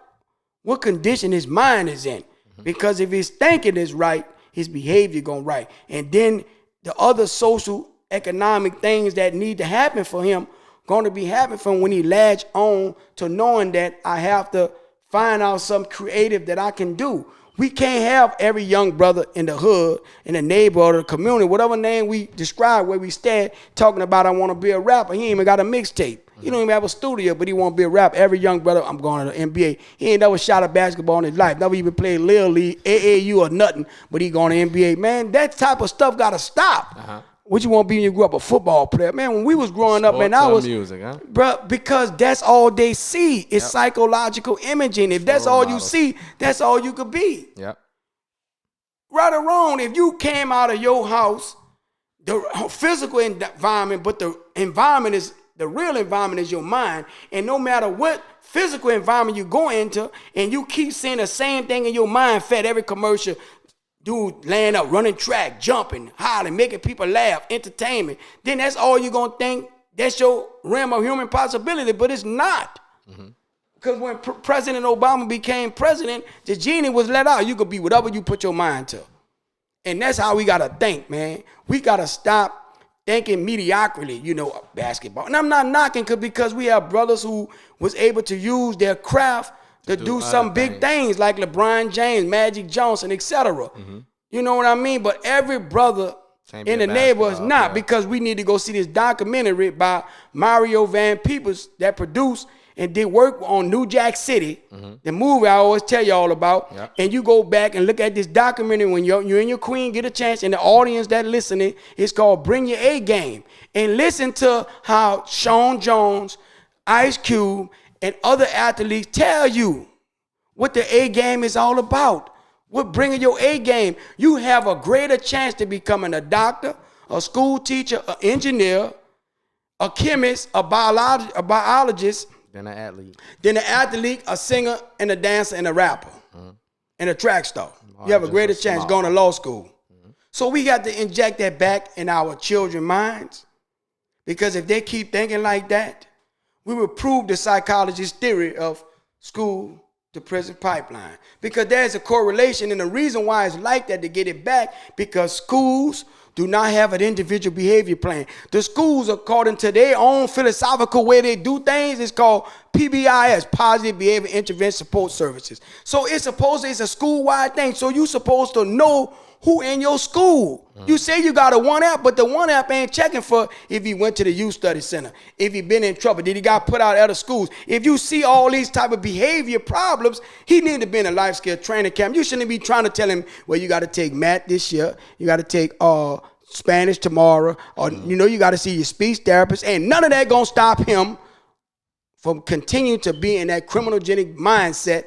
what condition his mind is in. Because if his thinking is right, his behavior going right. And then the other social, economic things that need to happen for him going to be happening for him when he latch on to knowing that I have to find out something creative that I can do. We can't have every young brother in the hood, in the neighborhood, or the community, whatever name we describe where we stand, talking about I want to be a rapper. He ain't even got a mixtape. He don't even have a studio, but he want to be a rapper. Every young brother, I'm going to the NBA. He ain't never shot a basketball in his life, never even played Lil League, AAU, or nothing, but he going to NBA. Man, that type of stuff got to stop. What you want to be when you grew up a football player? Man, when we was growing up, man, I was, music, bro, because that's all they see is psychological imaging. If that's all you see, that's all you could be. Right or wrong, if you came out of your house, the physical environment, but the environment is, the real environment is your mind. And no matter what physical environment you go into, and you keep seeing the same thing in your mind, fed every commercial, dude laying up, running track, jumping, hollering, making people laugh, entertainment, then that's all you're going to think. That's your realm of human possibility, but it's not. Because when President Obama became president, the genie was let out. You could be whatever you put your mind to. And that's how we got to think, man. We got to stop thinking mediocrity, you know, basketball. And I'm not knocking because we have brothers who was able to use their craft to do some big things like LeBron James, Magic Johnson, etc. You know what I mean? But every brother in the neighborhood is not, because we need to go see this documentary by Mario Van Peebles that produced and did work on New Jack City, the movie I always tell y'all about. And you go back and look at this documentary when you and your queen get a chance, and the audience that listening, it's called Bring Your A Game. And listen to how Sean Jones, Ice Cube, and other athletes tell you what the A game is all about. What bringing your A game. You have a greater chance to becoming a doctor, a school teacher, an engineer, a chemist, a biologist, than an athlete, a singer, and a dancer, and a rapper, and a track star. You have a greater chance going to law school. So we got to inject that back in our children's minds, because if they keep thinking like that, we will prove the psychologist's theory of school the prison pipeline. Because there's a correlation, and the reason why it's like that to get it back, because schools do not have an individual behavior plan. The schools, according to their own philosophical way they do things, is called PBIS, Positive Behavior Intervention Support Services. So it's a school-wide thing. So you're supposed to know who in your school. You say you got a one app, but the one app ain't checking for if he went to the youth study center, if he been in trouble, did he got put out of other schools. If you see all these type of behavior problems, he need to be in a life skill training camp. You shouldn't be trying to tell him, well, you got to take math this year, you got to take Spanish tomorrow, or you got to see your speech therapist, and none of that gonna stop him from continuing to be in that criminogenic mindset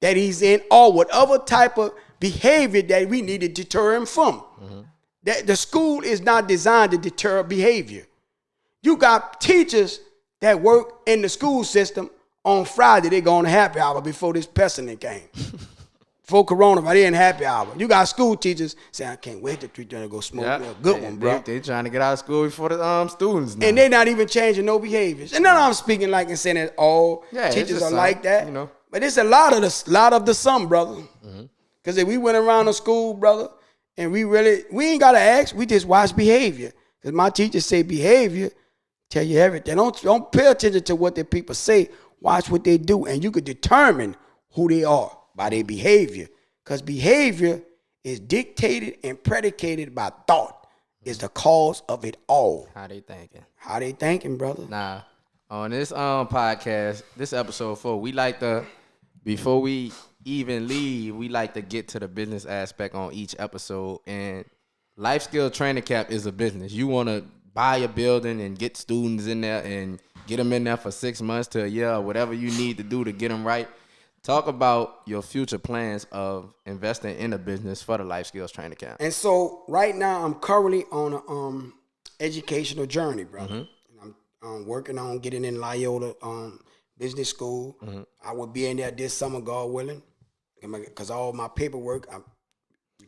that he's in, or whatever type of behavior that we need to deter him from. That the school is not designed to deter behavior. You got teachers that work in the school system on Friday, they go on a happy hour before this pestilence came. Before coronavirus, they in happy hour. You got school teachers saying, I can't wait to go smoke me a good one, bro. They trying to get out of school before the students now. And they not even changing no behaviors. And now I'm speaking like and saying that all teachers are like that. But it's a lot of the some, brother. Because if we went around the school, brother, and we ain't got to ask, we just watch behavior. Because my teachers say behavior tell you everything. Don't pay attention to what the people say. Watch what they do. And you could determine who they are by their behavior. Because behavior is dictated and predicated by thought. Is the cause of it all. How they thinking? How they thinking, brother? Nah. On this podcast, this episode 4, we like to, before we even leave, we like to get to the business aspect on each episode. And Life Skill Training Camp is a business. You want to buy a building and get students in there and get them in there for 6 months to a year, or whatever you need to do to get them right. Talk about your future plans of investing in a business for the Life Skills Training Camp. And so right now I'm currently on an educational journey, brother. I'm working on getting in Loyola Business School. I will be in there this summer, God willing, because all my paperwork, I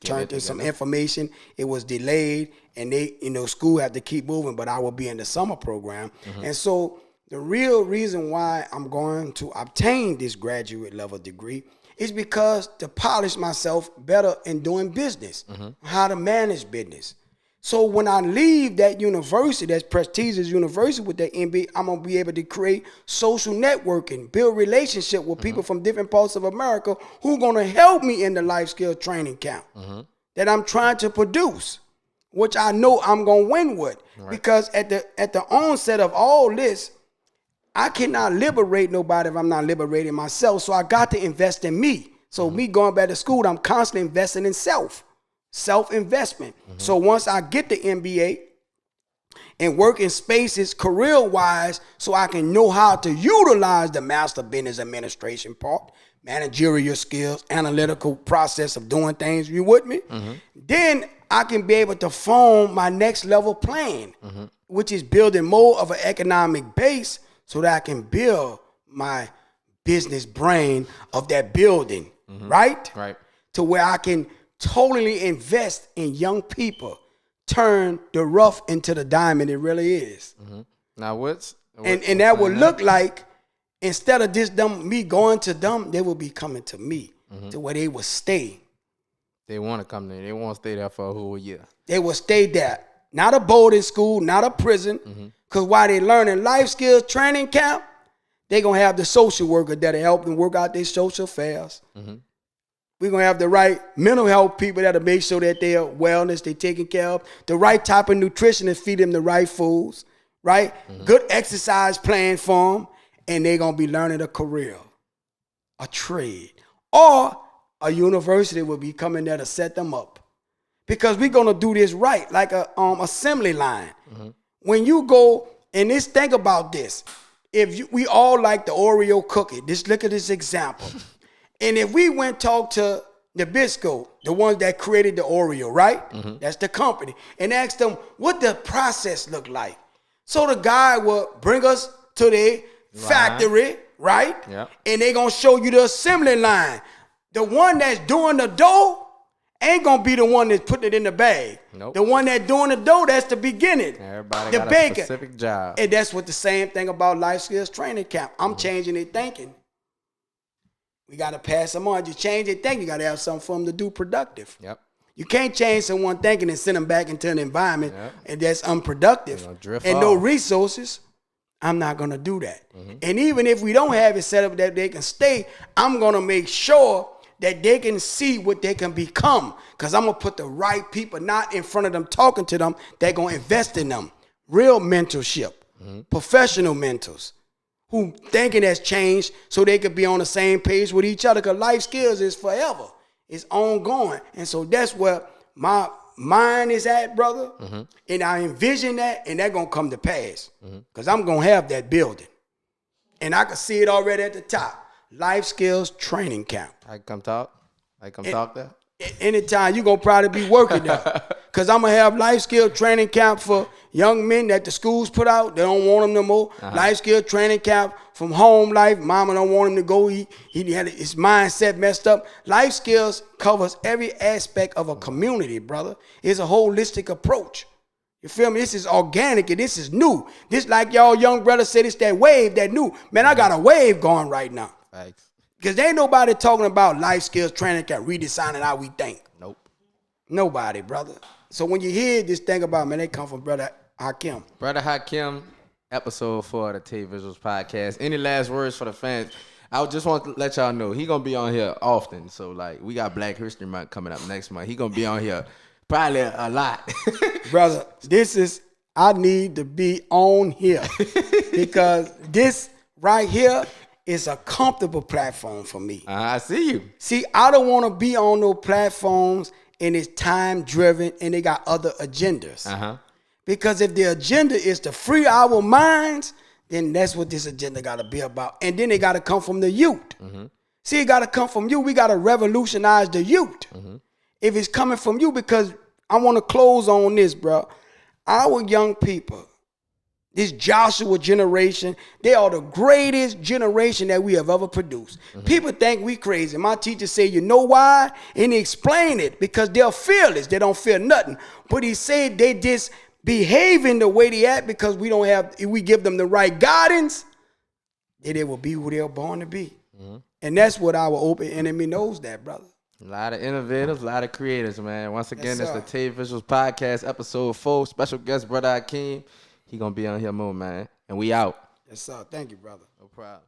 turned in some information. It was delayed, and they, school had to keep moving, but I will be in the summer program. And so the real reason why I'm going to obtain this graduate level degree is because to polish myself better in doing business, how to manage business. So when I leave that university, that's prestigious university with that MBA, I'm going to be able to create social networking, build relationship with people from different parts of America who are going to help me in the life skill training camp that I'm trying to produce, which I know I'm going to win with. Right. Because at the onset of all this, I cannot liberate nobody if I'm not liberating myself. So I got to invest in me. So me going back to school, I'm constantly investing in self-investment. So once I get the MBA and work in spaces career-wise so I can know how to utilize the master business administration part, managerial skills, analytical process of doing things, you with me? Then I can be able to form my next level plan, which is building more of an economic base so that I can build my business brain of that building, right? Right. To where I can totally invest in young people, turn the rough into the diamond it really is. Now what's and that would look like, instead of just me going to them, they will be coming to me to where they will stay. They want to come there. They want to stay there for a whole year. They will stay there. Not a boarding school, not a prison. Because while they learning life skills training camp, they're going to have the social worker that'll help them work out their social affairs. We're going to have the right mental health people that'll make sure that their wellness, they're taken care of. The right type of nutritionist feed them the right foods, right? Good exercise plan for them. And they're going to be learning a career, a trade. Or a university will be coming there to set them up. Because we're going to do this right, like a assembly line. When you go, and think about this. We all like the Oreo cookie. Just look at this example. And if we went talk to Nabisco, the ones that created the Oreo, right? That's the company. And asked them what the process looked like. So the guy will bring us to the factory, right? Yep. And they going to show you the assembly line. The one that's doing the dough ain't going to be the one that's putting it in the bag. Nope. The one that's doing the dough, that's the beginning. Everybody the got baker. a specific job. And that's what the same thing about life skills training camp. I'm changing their thinking. We got to pass them on. You change their thinking, you got to have something for them to do productive. Yep. You can't change someone thinking and send them back into an environment and that's unproductive and no resources. I'm not going to do that. And even if we don't have it set up that they can stay, I'm going to make sure that they can see what they can become, because I'm going to put the right people not in front of them talking to them. They're going to invest in them. Real mentorship, professional mentors who thinking has changed so they could be on the same page with each other, because life skills is forever. It's ongoing. And so that's where my mind is at, brother. And I envision that, and that's going to come to pass, because I'm going to have that building. And I can see it already at the top. Life skills training camp. I come talk. Talk there. Anytime you're going to probably be working there. Because I'm going to have life skill training camp for young men that the schools put out. They don't want them no more. Life skill training camp from home life. Mama don't want him to go. He had his mindset messed up. Life skills covers every aspect of a community, brother. It's a holistic approach. You feel me? This is organic and this is new. This like y'all young brothers said, it's that wave that new. Man, I got a wave going right now. Thanks. Because there ain't nobody talking about life skills training camp, redesigning how we think. Nope. Nobody, brother. So when you hear this thing about, man, they come from Brother HAKIM. Brother HAKIM, episode 4 of the TaeVi Uals podcast. Any last words for the fans? I just want to let y'all know he gonna be on here often. So like we got Black History Month coming up next month. He gonna be on here probably a lot. Brother, I need to be on here because this right here is a comfortable platform for me. I see you. See, I don't want to be on those platforms and it's time driven and they got other agendas. Because if the agenda is to free our minds, then that's what this agenda got to be about. And then it got to come from the youth. See, it got to come from you. We got to revolutionize the youth. If it's coming from you, because I want to close on this, bro. Our young people, this Joshua generation, they are the greatest generation that we have ever produced. People think we crazy. My teacher said, you know why? And he explained it, because they're fearless. They don't fear nothing. But he said they just behaving the way they act because if we give them the right guidance, then they will be who they are born to be. And that's what our open enemy knows that, brother. A lot of innovators, a lot of creators, man. Once again, it's the TaeVi Uals podcast, episode 4. Special guest, Brother HAKIM. He gonna be on here more, man. And we out. Yes, sir. Thank you, brother. No problem.